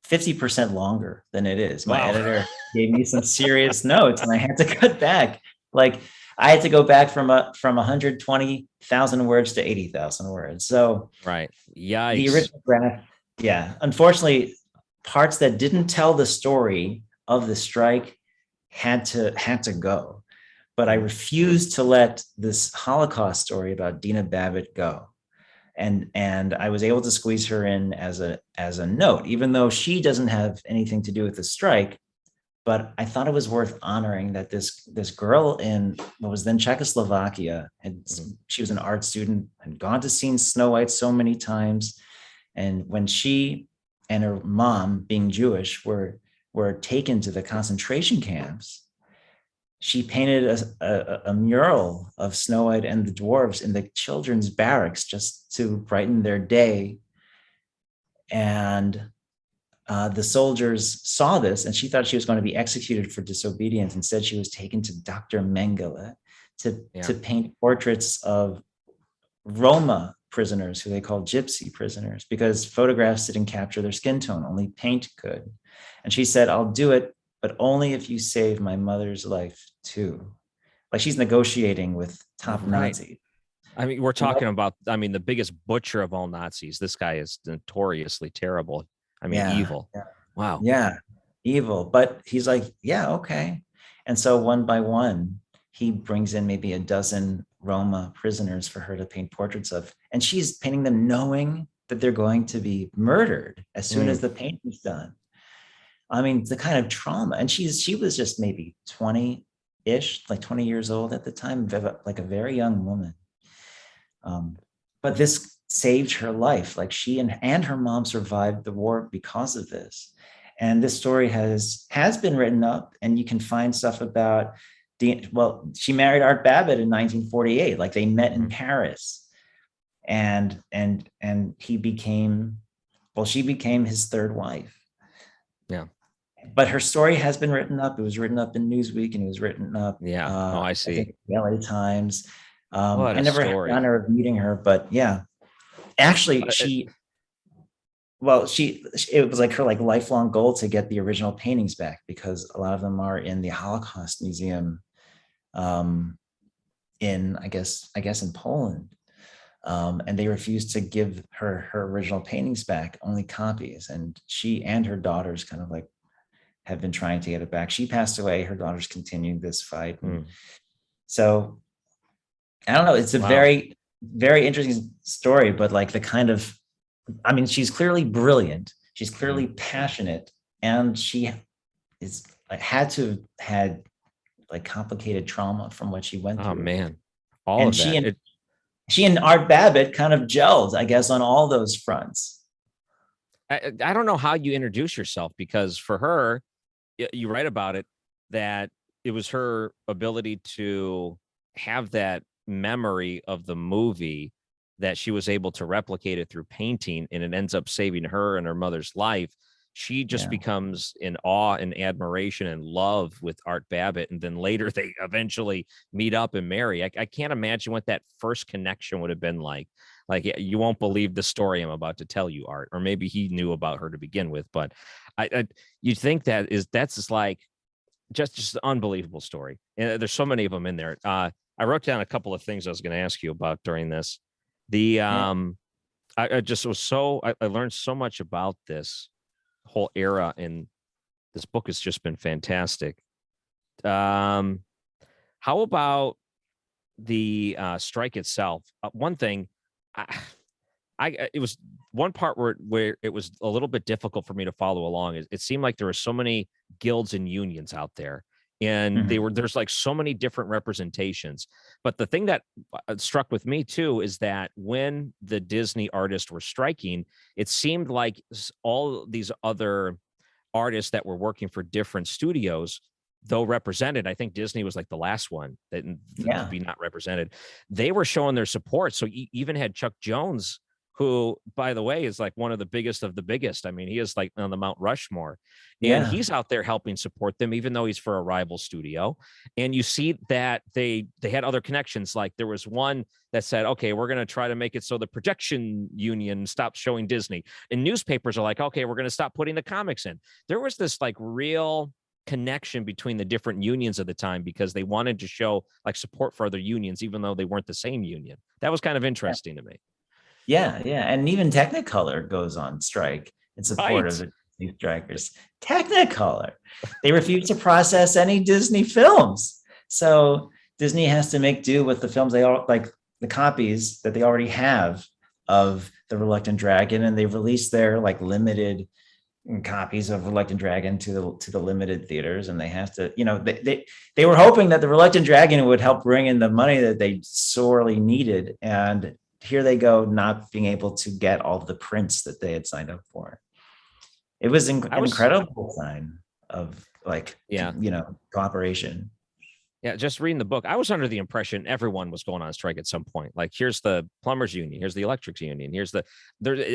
50% longer than it is. My Wow. editor gave me some serious notes and I had to cut back. Like I had to go back from 120,000 words to 80,000 words. So Right. the Yikes. original draft, yeah, unfortunately, parts that didn't tell the story of the strike had to go. But I Mm. refused to let this Holocaust story about Dina Babbitt go. And I was able to squeeze her in as a note, even though she doesn't have anything to do with the strike. But I thought it was worth honoring that this girl in what was then Czechoslovakia, and Mhm. she was an art student, had gone to see Snow White so many times, and when she and her mom, being Jewish, were taken to the concentration camps, she painted a mural of Snow White and the dwarves in the children's barracks just to brighten their day. And the soldiers saw this, and she thought she was going to be executed for disobedience. Instead, she was taken to Dr. Mengele Yeah. to paint portraits of Roma prisoners, who they called gypsy prisoners, because photographs didn't capture their skin tone, only paint could. And she said, I'll do it, but only if you save my mother's life too. Like she's negotiating with top Right. Nazi. I mean, we're What? talking about, I mean, the biggest butcher of all Nazis. This guy is notoriously terrible. I mean, Yeah, evil. yeah, Wow. yeah, evil. But he's like, yeah, okay. And so one by one, he brings in maybe a dozen Roma prisoners for her to paint portraits of. And she's painting them knowing that they're going to be murdered as soon as Mm. the paint is done. I mean, the kind of trauma. And she was just maybe 20-ish, like 20 years old at the time, like a very young woman. But this saved her life. Like she and her mom survived the war because of this. And this story has been written up, and you can find stuff about well, she married Art Babbitt in 1948. Like they met in Mhm. Paris, and he became, well, she became his third wife. Yeah. But her story has been written up. It was written up in Newsweek, and it was written up, Yeah. Oh, I I see. think, the LA Times. What I a never had the story. honor of meeting her, but yeah, actually, Uh, it- well, it was like her like lifelong goal to get the original paintings back, because a lot of them are in the Holocaust Museum, um, in I guess in Poland. And they refused to give her original paintings back, only copies. And she and her daughters kind of like have been trying to get it back. She passed away. Her daughters continued this fight, and mm, so I don't know. It's a wow. very interesting story, but like the kind of, I mean, she's clearly brilliant. She's Mhm. clearly passionate, and she is like, had to have had like complicated trauma from what she went Oh, through. man. All And of that. It, she and Art Babbitt kind of gelled, I guess, on all those fronts. I don't know how you introduce yourself, because for her, you write about it, that it was her ability to have that memory of the movie, that she was able to replicate it through painting, and it ends up saving her and her mother's life. She just Yeah. becomes in awe and admiration and love with Art Babbitt, and then later they eventually meet up and marry. I can't imagine what that first connection would have been like. Like, you won't believe the story I'm about to tell you, Art, or maybe he knew about her to begin with, but I you think that's just like just an unbelievable story. And there's so many of them in there. I wrote down a couple of things I was going to ask you about during this. The Yeah. I just was so I learned so much about this whole era, and this book has just been fantastic. Um, how about the strike itself, one thing, I, it was one part where it was a little bit difficult for me to follow along. It seemed like there were so many guilds and unions out there, and Mhm. there's like so many different representations. But the thing that struck with me too is that when the Disney artists were striking, it seemed like all these other artists that were working for different studios, though represented, I think Disney was like the last one that to Yeah, be not represented. They were showing their support. So you even had Chuck Jones, who, by the way, is like one of the biggest of the biggest. I mean, he is like on the Mount Rushmore, and yeah, he's out there helping support them, even though he's for a rival studio. And you see that they had other connections. Like there was one that said, okay, we're going to try to make it so the projection union stops showing Disney, and newspapers are like, okay, we're going to stop putting the comics in. There was this like real connection between the different unions of the time because they wanted to show like support for other unions, even though they weren't the same union. That was kind of yeah, interesting to me. yeah. And even Technicolor goes on strike in support of Right. the Disney strikers. Technicolor, they refuse to process any Disney films, so Disney has to make do with the films they all like, the copies that they already have of the Reluctant Dragon, and they've released their like limited copies of Reluctant Dragon to the limited theaters, and they have to, they were hoping that the Reluctant Dragon would help bring in the money that they sorely needed, and here they go not being able to get all the prints that they had signed up for. It was an I was, incredible sign of like, yeah, cooperation. yeah, just reading the book, I was under the impression everyone was going on strike at some point. Like, here's the plumbers union, here's the electrics union, here's the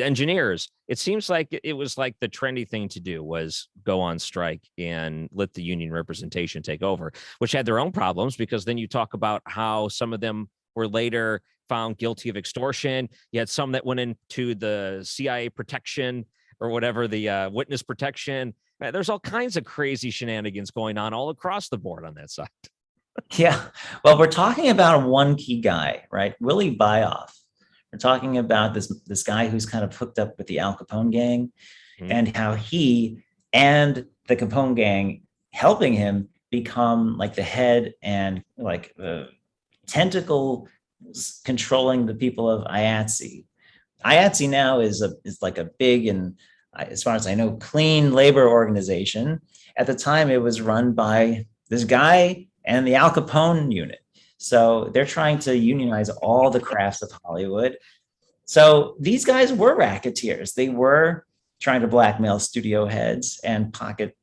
engineers. It seems like it was like the trendy thing to do was go on strike and let the union representation take over, which had their own problems because then you talk about how some of them were later found guilty of extortion. You had some that went into the CIA protection or whatever, the witness protection. Man, there's all kinds of crazy shenanigans going on all across the board on that side. Yeah. Well, we're talking about one key guy, right? Willie Byoff. We're talking about this guy who's kind of hooked up with the Al Capone gang, Mhm. and how he and the Capone gang helping him become like the head and like the tentacle controlling the people of IATSE. IATSE now is like a big and, as far as I know, clean labor organization. At the time, it was run by this guy and the Al Capone unit. So they're trying to unionize all the crafts of Hollywood. So these guys were racketeers. They were trying to blackmail studio heads and pocket,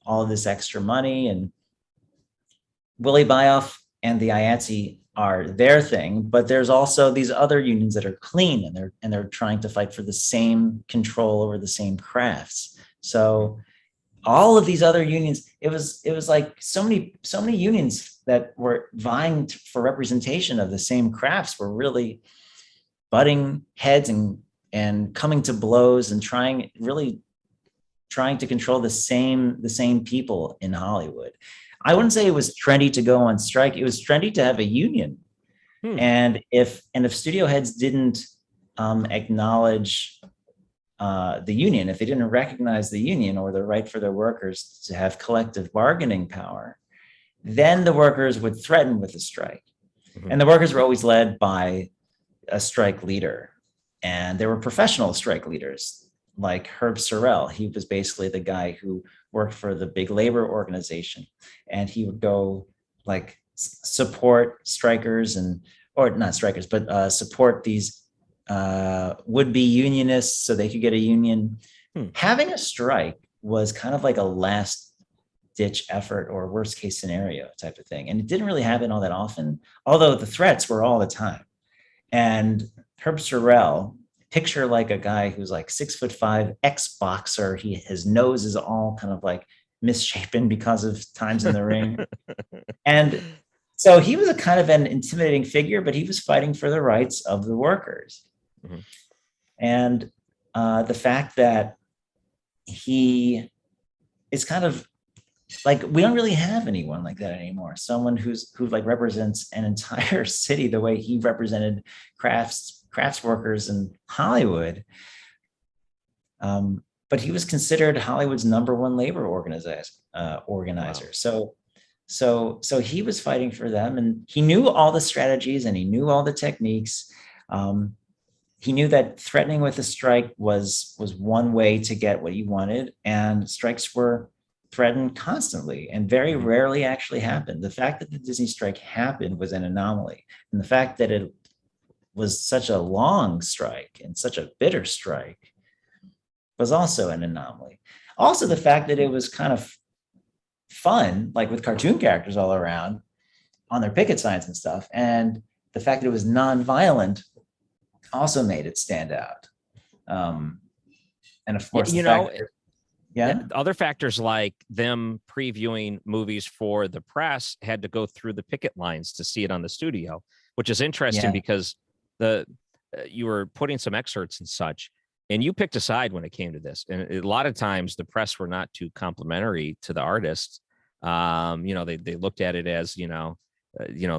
all of this extra money. And Willie Byoff and the IATSE are their thing, but there's also these other unions that are clean, and they're trying to fight for the same control over the same crafts. So all of these other unions, it was like so many unions that were vying for representation of the same crafts were really butting heads and coming to blows and trying to control the same people in Hollywood. I wouldn't say it was trendy to go on strike. It was trendy to have a union. Hmm. And if studio heads didn't acknowledge the union, if they didn't recognize the union or the right for their workers to have collective bargaining power, then the workers would threaten with a strike. Mhm. And the workers were always led by a strike leader. And there were professional strike leaders like Herb Sorrell. He was basically the guy who worked for the big labor organization. And he would go like support strikers or not strikers, but support these would-be unionists so they could get a union. Hmm. Having a strike was kind of like a last ditch effort or worst case scenario type of thing. And it didn't really happen all that often, although the threats were all the time. And Herb Sorrell, picture like a guy who's like 6'5", ex-boxer. His nose is all kind of like misshapen because of times in the ring. And so he was a kind of an intimidating figure, but he was fighting for the rights of the workers. Mhm. And the fact that he is kind of like, we don't really have anyone like that anymore. Someone who like represents an entire city the way he represented crafts workers in Hollywood. But he was considered Hollywood's #1 labor organizer. Wow. So So he was fighting for them, and he knew all the strategies and he knew all the techniques. Um, he knew that threatening with a strike was one way to get what he wanted, and strikes were threatened constantly and very Mhm. rarely actually happened. The fact that the Disney strike happened was an anomaly, and the fact that it was such a long strike and such a bitter strike was also an anomaly. Also, the fact that it was kind of fun, like with cartoon characters all around on their picket signs and stuff, and the fact that it was non-violent also made it stand out. Um, and of course, the You fact know, that, yeah, other factors like them previewing movies for the press had to go through the picket lines to see it on the studio, which is interesting yeah, because the you were putting some excerpts and such, and you picked a side when it came to this. And a lot of times the press were not too complimentary to the artists. They looked at it as the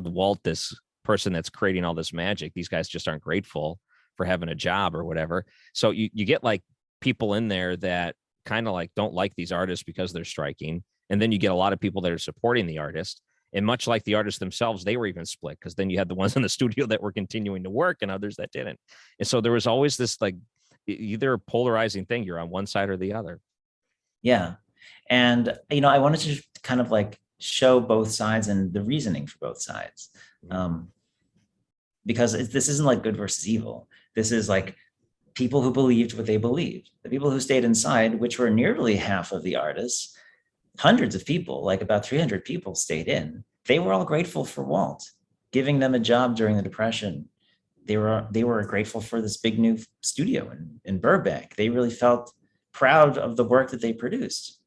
Walt, this person that's creating all this magic. These guys just aren't grateful for having a job or whatever. So you get like people in there that kind of like don't like these artists because they're striking. And then you get a lot of people that are supporting the artist. And much like the artists themselves, they were even split because then you had the ones in the studio that were continuing to work and others that didn't. And so there was always this like either polarizing thing. You're on one side or the other. yeah. And I wanted to kind of like show both sides and the reasoning for both sides. Um, because this isn't like good versus evil. This is like people who believed what they believed. The people who stayed inside, which were nearly half of the artists, hundreds of people, like about 300 people stayed in. They were all grateful for Walt giving them a job during the Depression. They were grateful for this big new studio in Burbank. They really felt proud of the work that they produced.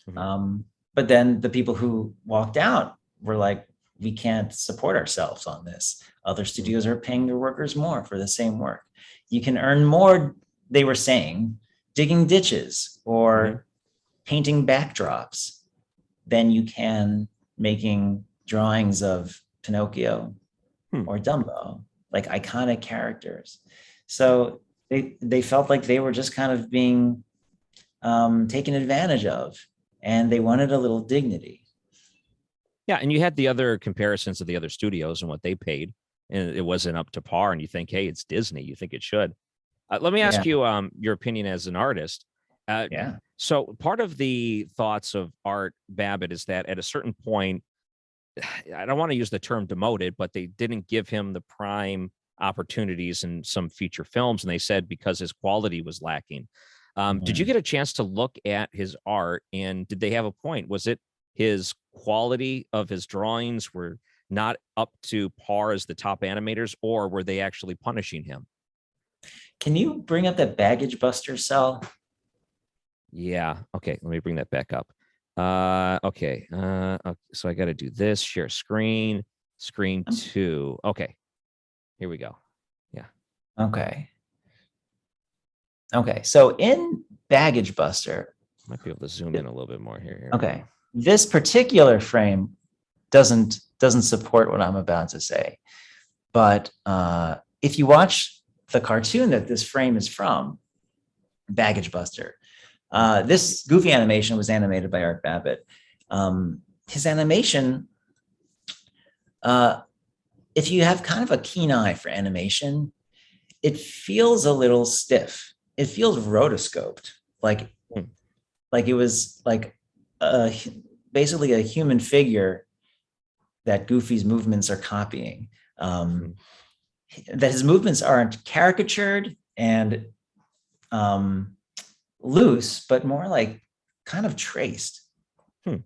Mhm. But then the people who walked out were like, we can't support ourselves on this. Other Mhm. studios are paying their workers more for the same work. You can earn more, they were saying, digging ditches Mhm. or painting backdrops than you can making drawings of Pinocchio Hmm. or Dumbo, like iconic characters. So they felt like they were just kind of being taken advantage of, and they wanted a little dignity. Yeah, and you had the other comparisons of the other studios and what they paid, and it wasn't up to par. And you think, hey, it's Disney. You think it should. Let me Yeah, ask you your opinion as an artist. Uh, yeah. so part of the thoughts of Art Babbitt is that at a certain point, I don't want to use the term demoted, but they didn't give him the prime opportunities in some feature films, and they said because his quality was lacking. Did you Mhm. get a chance to look at his art, and did they have a point? Was it his quality of his drawings were not up to par as the top animators, or were they actually punishing him? Can you bring up that baggage buster cell? Yeah. Okay. Let me bring that back up. Okay. So I got to do this. Share screen. Screen Um, two. Okay. Here we go. Yeah. Okay. Okay. So in baggage buster, Might be able to zoom in a little bit more here. Here we okay, go. this particular frame doesn't support what I'm about to say. But if you watch the cartoon that this frame is from, Baggage Buster, Mhm. this goofy animation was animated by Art Babbitt. His animation, uh, if you have kind of a keen eye for animation, it feels a little stiff. It feels rotoscoped, like Hmm. like it was like a, basically a human figure that Goofy's movements are copying. Mhm. That his movements aren't caricatured and um, loose, but more like kind of traced. Hmm.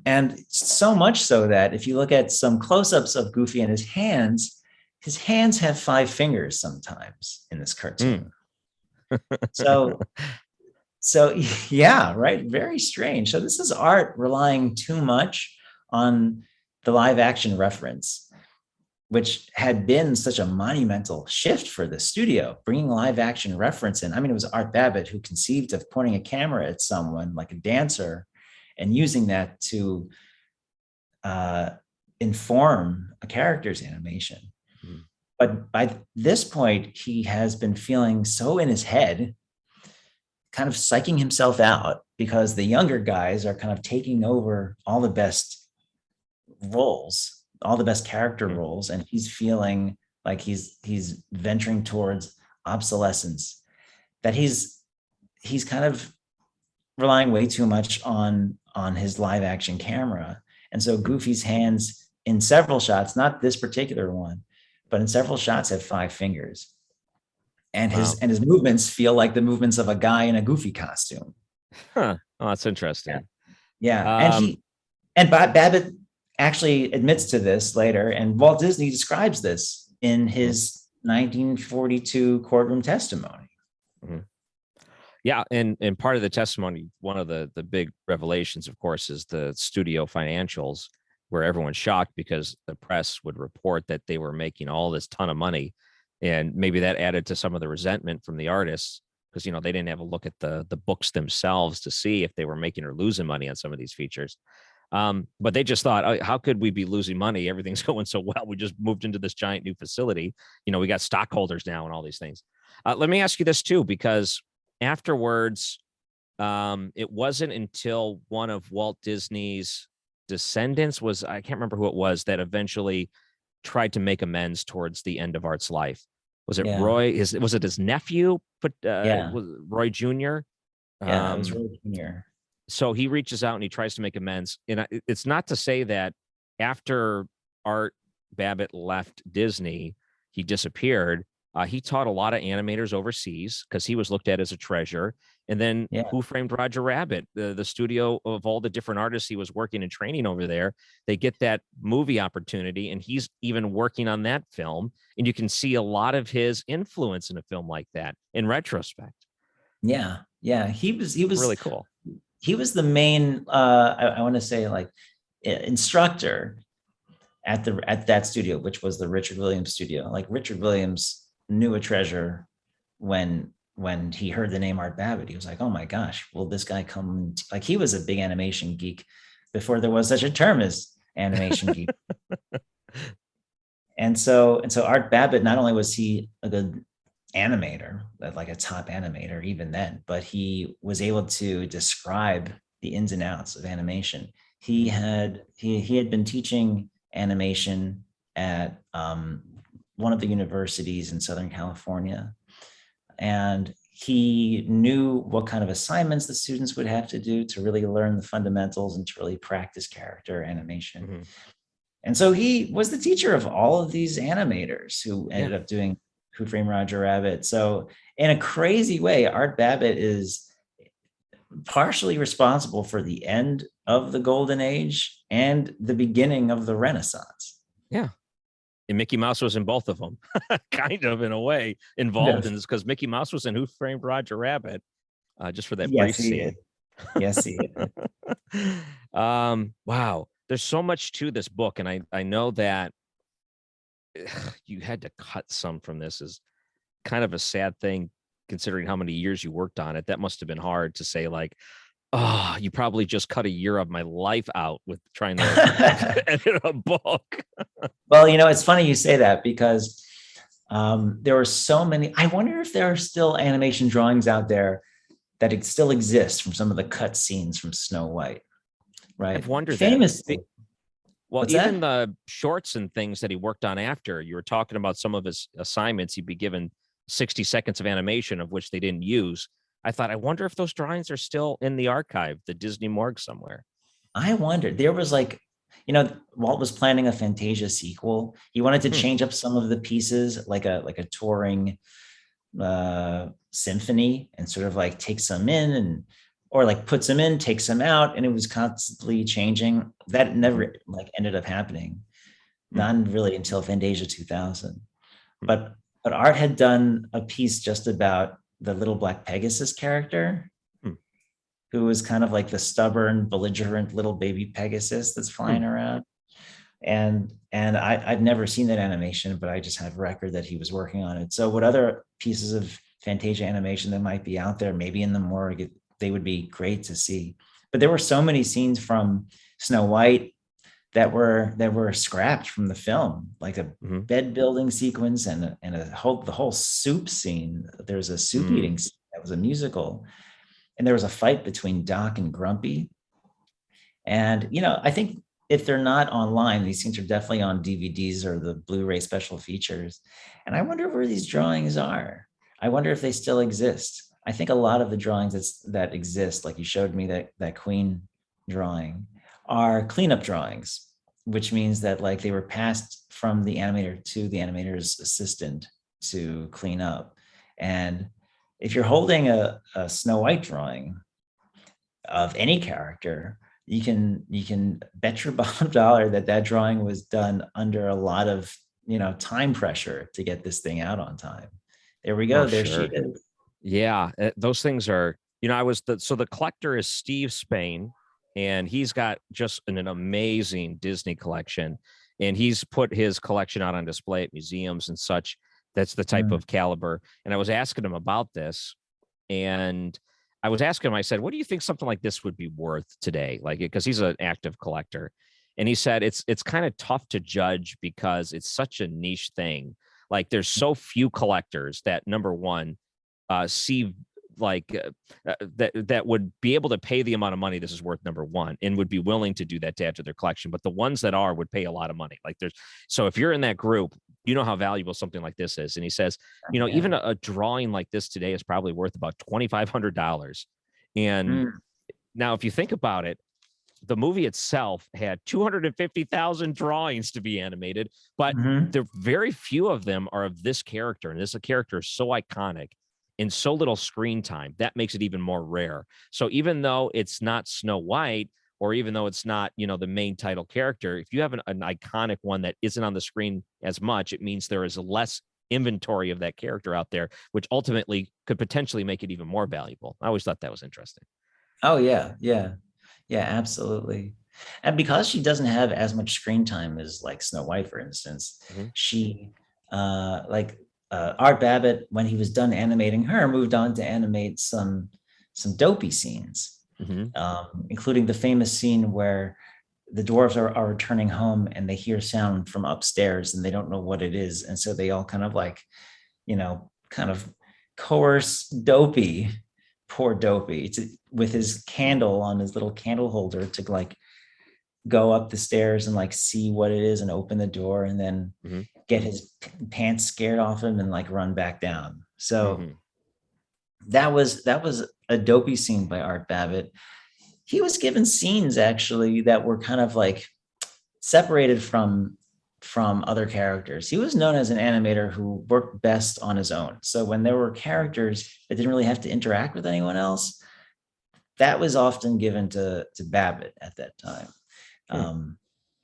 And so much so that if you look at some close-ups of Goofy and his hands have 5 fingers sometimes in this Hmm. cartoon. So, so yeah, right. Very strange. So this is art relying too much on the live action reference, which had been such a monumental shift for the studio, bringing live action reference in. I mean, it was Art Babbitt who conceived of pointing a camera at someone like a dancer and using that to uh, inform a character's animation. Mhm. But by this point, he has been feeling so in his head, kind of psyching himself out because the younger guys are kind of taking over all the best roles, all the best character Mhm. roles, and he's feeling like he's venturing towards obsolescence. That he's kind of relying way too much on his live action camera. And so Goofy's hands in several shots, not this particular one, but in several shots have 5 fingers. And Wow. his movements feel like the movements of a guy in a Goofy costume. Huh. Oh, that's Yeah. interesting. Yeah. Um, And Babbitt actually admits to this later, and Walt Disney describes this in mhm, his 1942 courtroom testimony. mhm. Yeah, and part of the testimony, one of the big revelations, of course, is the studio financials, where everyone's shocked because the press would report that they were making all this ton of money, and maybe that added to some of the resentment from the artists because they didn't have a look at the books themselves to see if they were making or losing money on some of these features. But they just thought, "Oh, how could we be losing money? Everything's going so well. We just moved into this giant new facility. We got stockholders now and all these things." Let me ask you this too, because afterwards, it wasn't until one of Walt Disney's descendants I can't remember who it was, that eventually tried to make amends towards the end of Art's life. Was it Yeah. Roy? Was it his nephew? But Yeah. was Roy Jr. Yeah. It was Um, Roy Jr. so he reaches out and he tries to make amends. And it's not to say that after Art Babbitt left Disney, he disappeared. He taught a lot of animators overseas because he was looked at as a treasure. And then Yeah. Who Framed Roger Rabbit, the studio of all the different artists he was working and training over there, they get that movie opportunity, and he's even working on that film. And you can see a lot of his influence in a film like that in retrospect. Yeah. Yeah. Really cool. He was the main I want to say like instructor at that studio, which was the Richard Williams studio. Like Richard Williams knew a treasure when he heard the name Art Babbitt. He was like, oh my gosh, will this guy come? Like he was a big animation geek before there was such a term as animation geek. And so Art Babbitt, not only was he a good animator, like a top animator even then, but he was able to describe the ins and outs of animation. He had been teaching animation at one of the universities in Southern California, and he knew what kind of assignments the students would have to do to really learn the fundamentals and to really practice character animation. Mhm. And so he was the teacher of all of these animators who Yeah. ended up doing Who Framed Roger Rabbit. So in a crazy way, Art Babbitt is partially responsible for the end of the golden age and the beginning of the Renaissance. Yeah. And Mickey Mouse was in both of them, kind of in a way involved Yes. in this, because Mickey Mouse was in Who Framed Roger Rabbit, just for that brief Yes, he is. scene. Yes, he is. Wow, there's so much to this book, and I know that you had to cut some from this. Is kind of a sad thing considering how many years you worked on it. That must have been hard to say, like, oh, you probably just cut a year of my life out with trying to edit a book. Well, it's funny you say that because there were so many. I wonder if there are still animation drawings out there that still exist from some of the cut scenes from Snow White, right? I've wondered that. Famously, Well, what's even that? the shorts and things that he worked on after, you were talking about some of his assignments, he'd be given 60 seconds of animation of which they didn't use. I thought, I wonder if those drawings are still in the archive, the Disney morgue somewhere. I wondered. There was Walt was planning a Fantasia sequel. He wanted to Hmm. change up some of the pieces, like a touring symphony, and sort of like take some in and or like put some in, take some out, and it was constantly changing. That never like ended up happening, Hmm. not really until Fantasia 2000. Hmm. But Art had done a piece just about the little black Pegasus character, Hmm. who was kind of like the stubborn, belligerent little baby Pegasus that's Hmm. flying around. And I'd never seen that animation, but I just have record that he was working on it. So what other pieces of Fantasia animation that might be out there, maybe in the morgue, they would be great to see. But there were so many scenes from Snow White that were scrapped from the film, like a Hmm. bed building sequence and the whole soup scene. There's a soup Hmm. eating scene that was a musical. and there was a fight between Doc and Grumpy. And, I think if they're not online, these things are definitely on DVDs or the Blu-ray special features. And I wonder where these drawings are. I wonder if they still exist. I think a lot of the drawings that exist, like you showed me that Queen drawing, are cleanup drawings, which means that like they were passed from the animator to the animator's assistant to clean up. And if you're holding a Snow White drawing of any character, you can bet your bottom dollar that drawing was done under a lot of time pressure to get this thing out on time. There we go. Oh, There she sure. is. Yeah, those things are, so the collector is Steve Spain, and he's got just an amazing Disney collection, and he's put his collection out on display at museums and such. That's the type of caliber. And I was asking him about this, and I was asking him, I said, what do you think something like this would be worth today? Like, because he's an active collector. And he said, it's kind of tough to judge because it's such a niche thing. Like there's so few collectors that, number one, see like that would be able to pay the amount of money this is worth, number one, and would be willing to do that to add to their collection. But the ones that are would pay a lot of money. Like so if you're in that group, you know how valuable something like this is. And he says, even a drawing like this today is probably worth about $2,500. And now if you think about it, the movie itself had 250,000 drawings to be animated, but there very few of them are of this character. And this character is so iconic and so little screen time, that makes it even more rare. So even though it's not Snow White, or even though it's not, the main title character, if you have an iconic one that isn't on the screen as much, it means there is less inventory of that character out there, which ultimately could potentially make it even more valuable. I always thought that was interesting. Oh yeah, yeah, yeah, absolutely. And because she doesn't have as much screen time as like Snow White, for instance, she Art Babbitt, when he was done animating her, moved on to animate some dopey scenes, including the famous scene where the dwarves are returning home and they hear sound from upstairs and they don't know what it is. And so they all kind of kind of coerce Dopey, poor Dopey, with his candle on his little candle holder to like go up the stairs and like see what it is and open the door and then get his pants scared off him and like run back down. So that was a Dopey scene by Art Babbitt. He was given scenes actually that were kind of like separated from other characters. He was known as an animator who worked best on his own. So when there were characters that didn't really have to interact with anyone else, that was often given to Babbitt at that time.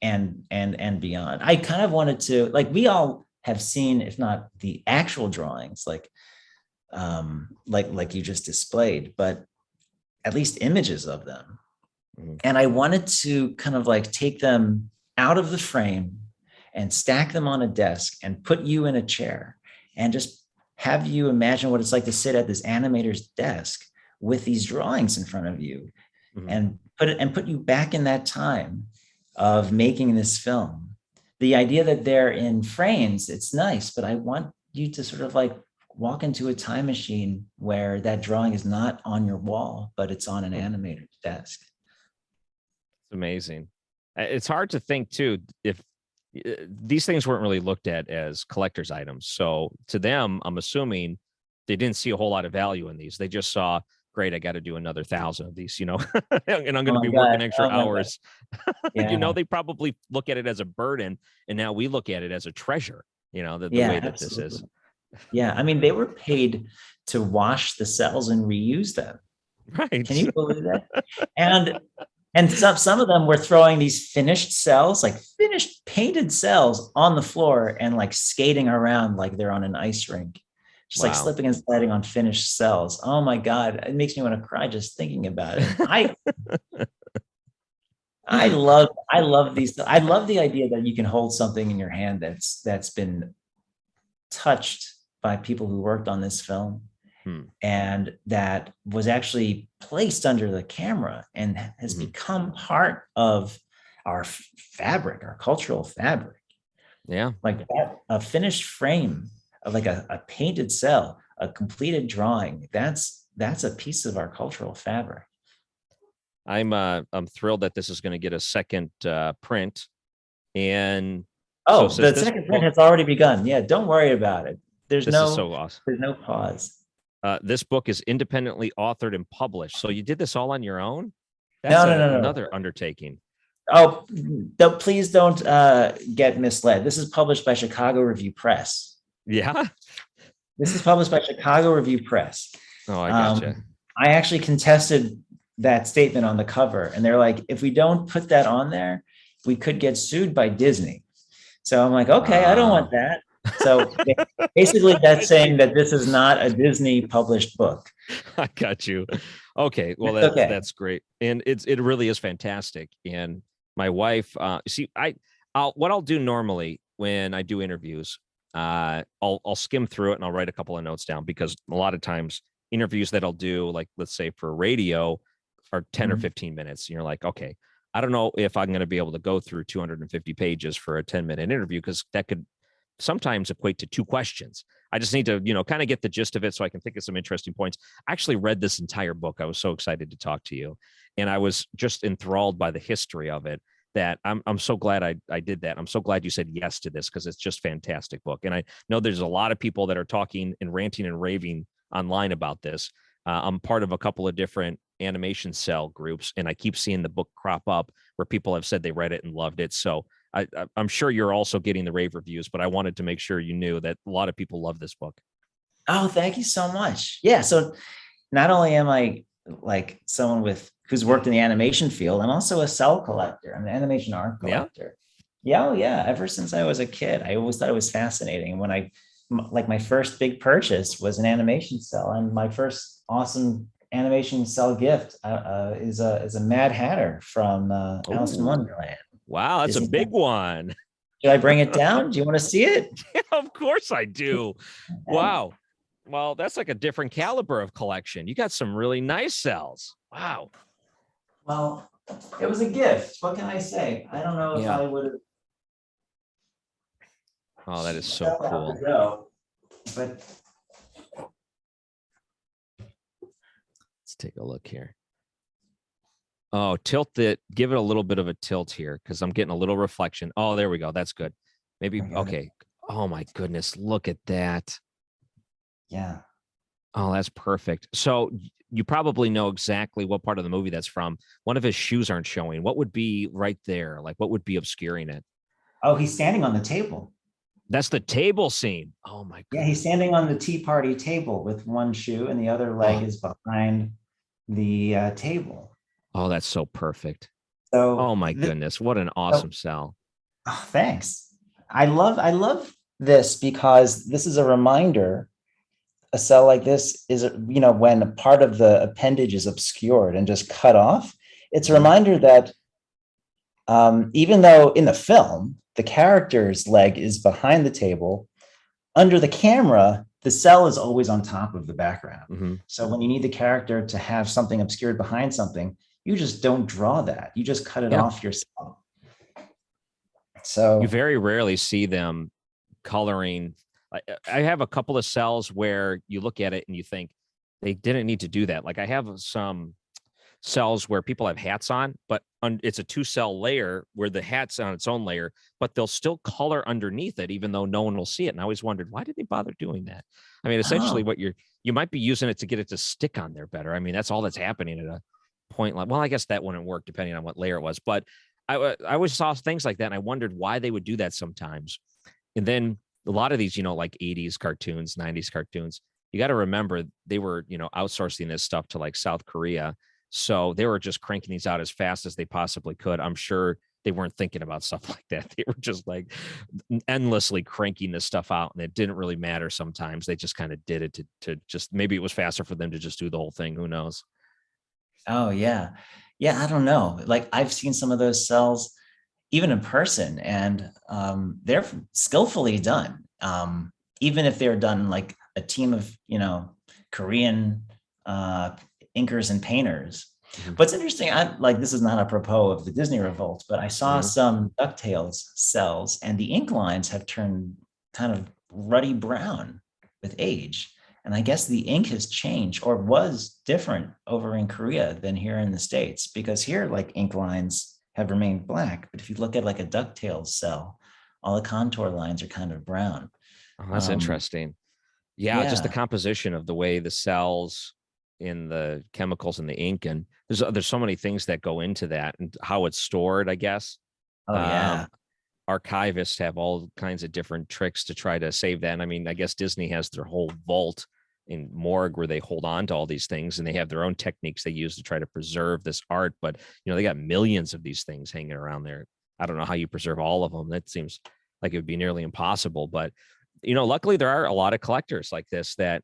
And beyond. I kind of wanted to, like, we all have seen, if not the actual drawings, like you just displayed, but at least images of them. And I wanted to kind of like take them out of the frame and stack them on a desk and put you in a chair and just have you imagine what it's like to sit at this animator's desk with these drawings in front of you and put you back in that time of making this film. The idea that they're in frames, it's nice, but I want you to sort of like walk into a time machine where that drawing is not on your wall, but it's on an animator's desk. It's amazing. It's hard to think too, if these things weren't really looked at as collector's items. So to them, I'm assuming they didn't see a whole lot of value in these. They just saw, great, I got to do another 1,000 of these, and I'm going to be working extra hours. They probably look at it as a burden, and now we look at it as a treasure, the way that this is. Yeah. I mean, they were paid to wash the cells and reuse them. Right. Can you believe that? And some of them were throwing these finished cells, like finished painted cells on the floor and like skating around like they're on an ice rink, just like slipping and sliding on finished cells. Oh my God. It makes me want to cry just thinking about it. I love these. I love the idea that you can hold something in your hand that's been touched by people who worked on this film. And that was actually placed under the camera and has become part of our fabric, our cultural fabric. Yeah. Like that, a finished frame of like a painted cell, a completed drawing. That's that's a piece of our cultural fabric. I'm thrilled that this is going to get a second print. And so Oh, says the this second print book, has already begun. Yeah, don't worry about it. There's this is no so awesome. there's no pause. This book is independently authored and published. So you did this all on your own? That's No, no, no, no. another undertaking. Oh, please don't get misled. This is published by Chicago Review Press. Yeah. This is published by Chicago Review Press. Oh, I gotcha. I actually contested that statement on the cover, and they're like, if we don't put that on there, we could get sued by Disney. So I'm like, okay, I don't want that. So basically, that's saying that this is not a Disney published book. I got you. Okay, well that's great, and it really is fantastic. And my wife, see, what I'll do normally when I do interviews, I'll skim through it and I'll write a couple of notes down, because a lot of times interviews that I'll do, like let's say for radio, are 10 or 15 minutes. And you're like, okay, I don't know if I'm going to be able to go through 250 pages for a 10-minute interview, because that could sometimes equate to 2 questions. I just need to, kind of get the gist of it so I can think of some interesting points. I actually read this entire book. I was so excited to talk to you, and I was just enthralled by the history of it, that I'm so glad I did that. I'm so glad you said yes to this, because it's just a fantastic book. And I know there's a lot of people that are talking and ranting and raving online about this. I'm part of a couple of different animation cell groups, and I keep seeing the book crop up where people have said they read it and loved it. So I'm sure you're also getting the rave reviews, but I wanted to make sure you knew that a lot of people love this book. Oh, thank you so much. Yeah. So not only am I like someone who's worked in the animation field, I'm also a cell collector. I'm an animation art collector. Yeah. Oh, yeah. Ever since I was a kid, I always thought it was fascinating. When my first big purchase was an animation cell, and my first awesome animation cell gift is a Mad Hatter from Alice in Wonderland. Wow, that's a big one. Should I bring it down? Do you want to see it? Yeah, of course I do. Wow. Well, that's like a different caliber of collection. You got some really nice cells. Wow. Well, it was a gift. What can I say? I don't know if I would have. Oh, that is so cool. But let's take a look here. Oh, give it a little bit of a tilt here, because I'm getting a little reflection. Oh, there we go. That's good. Maybe, okay. Oh my goodness. Look at that. Yeah. Oh, that's perfect. So you probably know exactly what part of the movie that's from. One of his shoes aren't showing. What would be right there? Like, what would be obscuring it? Oh, he's standing on the table. That's the table scene. Oh my goodness. Yeah, he's standing on the tea party table with one shoe, and the other leg is behind the table. Oh, that's so perfect. So, oh my goodness, what an awesome cell. Oh, thanks. I love this, because this is a reminder. A cell like this is, when a part of the appendage is obscured and just cut off, it's a reminder that even though in the film, the character's leg is behind the table, under the camera, the cell is always on top of the background. So when you need the character to have something obscured behind something, you just don't draw that. You just cut it off yourself. So you very rarely see them coloring. I have a couple of cells where you look at it and you think they didn't need to do that. Like I have some cells where people have hats on, but it's a 2-cell layer where the hat's on its own layer, but they'll still color underneath it, even though no one will see it. And I always wondered, why did they bother doing that? I mean, essentially what you might be using it to get it to stick on there better. I mean, that's all that's happening at a point. Like, well, I guess that wouldn't work depending on what layer it was, but I always saw things like that. And I wondered why they would do that sometimes. And then a lot of these, like 80s cartoons, 90s cartoons, you got to remember they were, outsourcing this stuff to like South Korea. So they were just cranking these out as fast as they possibly could. I'm sure they weren't thinking about stuff like that. They were just like endlessly cranking this stuff out, and it didn't really matter sometimes. They just kind of did it to just, maybe it was faster for them to just do the whole thing. Who knows? Oh, yeah. Yeah, I don't know. Like I've seen some of those cells even in person, and they're skillfully done. Even if they're done like a team of, Korean inkers and painters. What's interesting, this is not apropos of the Disney Revolt, but I saw some DuckTales cells, and the ink lines have turned kind of ruddy brown with age. And I guess the ink has changed or was different over in Korea than here in the States, because here, like, ink lines have remained black. But if you look at like a DuckTales cell, all the contour lines are kind of brown. Oh, that's Um, interesting. Yeah, just the yeah. composition of the way the cells in the chemicals in the ink, and there's so many things that go into that and how it's stored, I guess. Oh, yeah. Um, Archivists have all kinds of different tricks to try to save that. And I mean, I guess Disney has their whole vault in morgue where they hold on to all these things, and they have their own techniques they use to try to preserve this art. But they got millions of these things hanging around there. I don't know how you preserve all of them. That seems like it would be nearly impossible. But luckily there are a lot of collectors like this that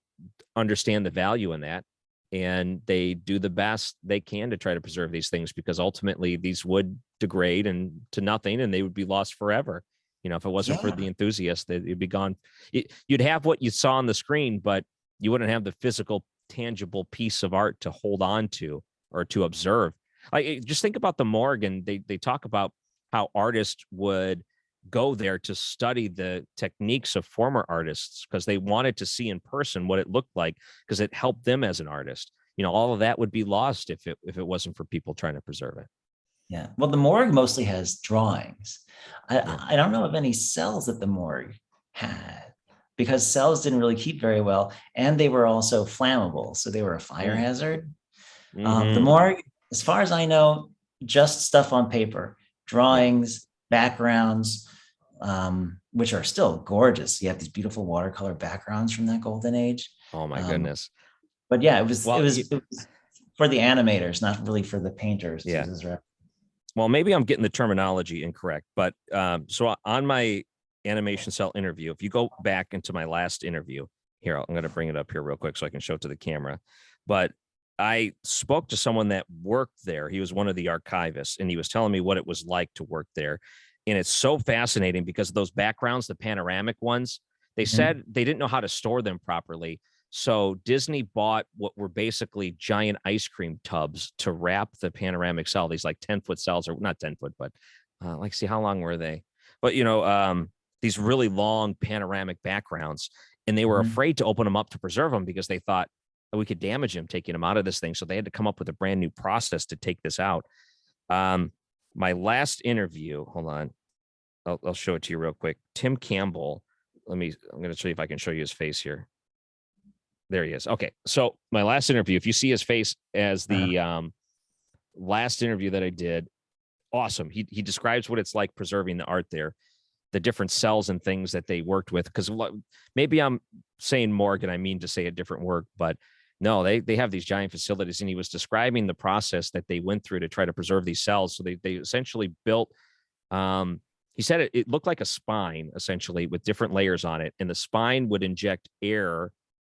understand the value in that, and they do the best they can to try to preserve these things, because ultimately these would degrade and to nothing, and they would be lost forever. If it wasn't for the Yeah. enthusiasts, they'd be gone. You'd have what you saw on the screen, but you wouldn't have the physical, tangible piece of art to hold on to or to observe. Like, just think about the morgue, and they talk about how artists would go there to study the techniques of former artists because they wanted to see in person what it looked like, because it helped them as an artist. All of that would be lost if it wasn't for people trying to preserve it. Yeah. Well, the morgue mostly has drawings. Yeah. I don't know of any cells that the morgue had, because cells didn't really keep very well, and they were also flammable, so they were a fire Mm. hazard. The Mm-hmm. morgue, as far as I know, just stuff on paper, Yeah. drawings, backgrounds, which are still gorgeous. You have these beautiful watercolor backgrounds from that golden age. Oh my Um, goodness. but yeah, it was it Well, was it was for the animators, not really for the painters to yeah. use as reference. Well, maybe I'm getting the terminology incorrect, but so on my animation cell interview, if you go back into my last interview here, I'm going to bring it up here real quick so I can show it to the camera. But I spoke to someone that worked there. He was one of the archivists, and he was telling me what it was like to work there. And it's so fascinating because those backgrounds, the panoramic ones, they Mhm. said they didn't know how to store them properly. So Disney bought what were basically giant ice cream tubs to wrap the panoramic cell. These like 10-foot cells, or not 10-foot, but like, see, how long were they? But these really long panoramic backgrounds, and they were Mhm. afraid to open them up to preserve them because they thought that we could damage them taking them out of this thing. So they had to come up with a brand new process to take this out. Um, my last interview, hold on, I'll show it to you real quick. Tim Campbell. I'm going to show you if I can show you his face here. There he is. Okay. So my last interview, if you see his face as Uh-huh. the last interview that I did, awesome. He describes what it's like preserving the art there, the different cells and things that they worked with. Because maybe I'm saying morgue and I mean to say a different word, but no, they have these giant facilities, and he was describing the process that they went through to try to preserve these cells. So they essentially built. He said it looked like a spine essentially with different layers on it, and the spine would inject air,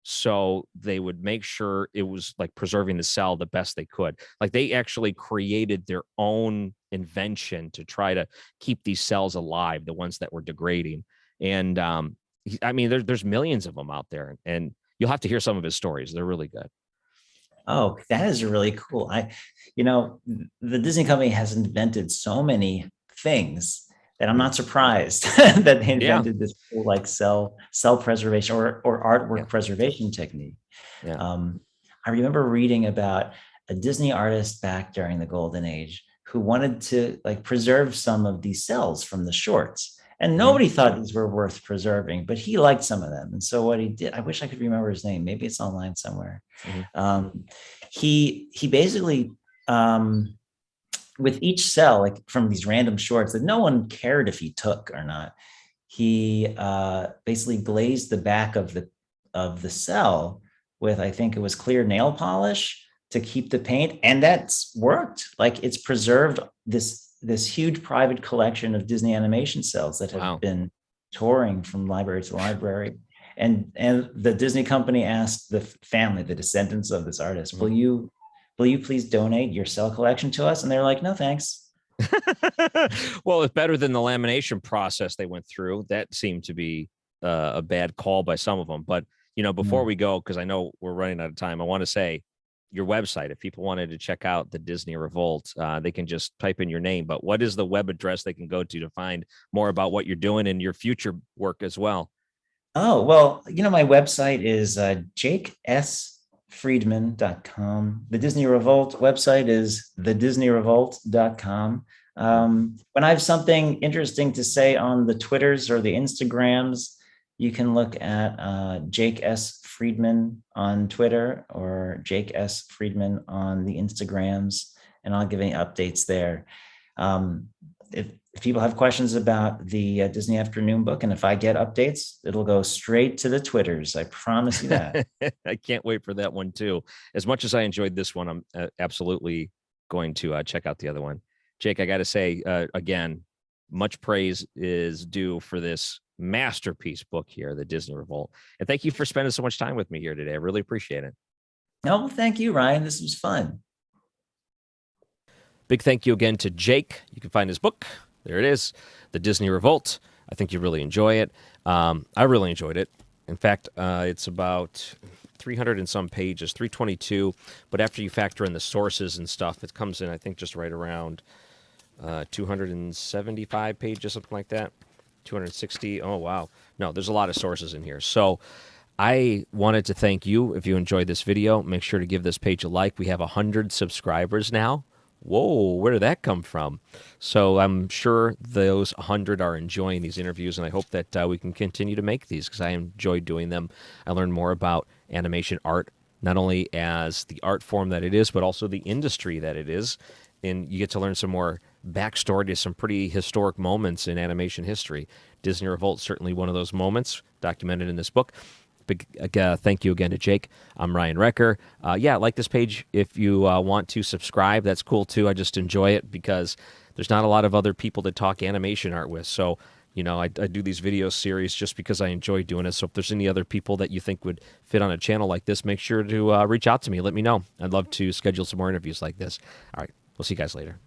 so they would make sure it was like preserving the cell the best they could. Like, they actually created their own invention to try to keep these cells alive, the ones that were degrading. And I mean, there's millions of them out there, and you'll have to hear some of his stories. They're really good. Oh, that is really cool. You know, the Disney company has invented so many things that I'm Mhm. not surprised that they Yeah, invented this cool, like, cell preservation or yeah, artwork preservation technique. yeah. Um, I remember reading about a Disney artist back during the Golden Age who wanted to, like, preserve some of these cells from the shorts. And Hmm. nobody thought these were worth preserving, but he liked some of them. And so what he did, I wish I could remember his name. Maybe it's online somewhere. Hmm. Um, he basically, with each cell, like from these random shorts that no one cared if he took or not, he basically glazed the back of the cell with, I think it was clear nail polish to keep the paint, and that's worked. Like, it's preserved this huge private collection of Disney animation cells that have Wow. been touring from library to library. And the Disney company asked the family, the descendants of this artist, Mhm. will you please donate your cell collection to us? And they're like, no, thanks. Well, it's better than the lamination process they went through. That seemed to be a bad call by some of them. But before Mm. we go, because I know we're running out of time, I want to say your website. If people wanted to check out the Disney Revolt, they can just type in your name. But what is the web address they can go to find more about what you're doing and your future work as well? Oh, well, my website is jakesfriedman.com. The Disney Revolt website is thedisneyrevolt.com. When I have something interesting to say on the Twitters or the Instagrams, you can look at Jake S. Friedman on Twitter or Jake S. Friedman on the Instagrams, and I'll give any updates there. Um, if people have questions about the Disney Afternoon book, and if I get updates, it'll go straight to the Twitters. I promise you that. I can't wait for that one too. As much as I enjoyed this one, I'm absolutely going to check out the other one. Jake, I got to say again, much praise is due for this masterpiece book here, The Disney Revolt. And thank you for spending so much time with me here today. I really appreciate it. Oh, thank you, Ryan. This was fun. Big thank you again to Jake. You can find his book. There it is, The Disney Revolt. I think you really enjoy it. I really enjoyed it. In fact, it's about 300 and some pages, 322. But after you factor in the sources and stuff, it comes in, I think, just right around 275 pages, something like that. 260. Oh, wow. No, there's a lot of sources in here. So I wanted to thank you. If you enjoyed this video, make sure to give this page a like. We have 100 subscribers now. Whoa, where did that come from? So I'm sure those 100 are enjoying these interviews, and I hope that we can continue to make these because I enjoy doing them. I learn more about animation art, not only as the art form that it is, but also the industry that it is. And you get to learn some more backstory to some pretty historic moments in animation history. Disney Revolt, certainly one of those moments documented in this book. Big thank you again to Jake. I'm Ryan Recker. Like this page if you want to subscribe. That's cool too. I just enjoy it because there's not a lot of other people to talk animation art with. So, I do these video series just because I enjoy doing it. So if there's any other people that you think would fit on a channel like this, make sure to reach out to me. Let me know. I'd love to schedule some more interviews like this. All right. We'll see you guys later.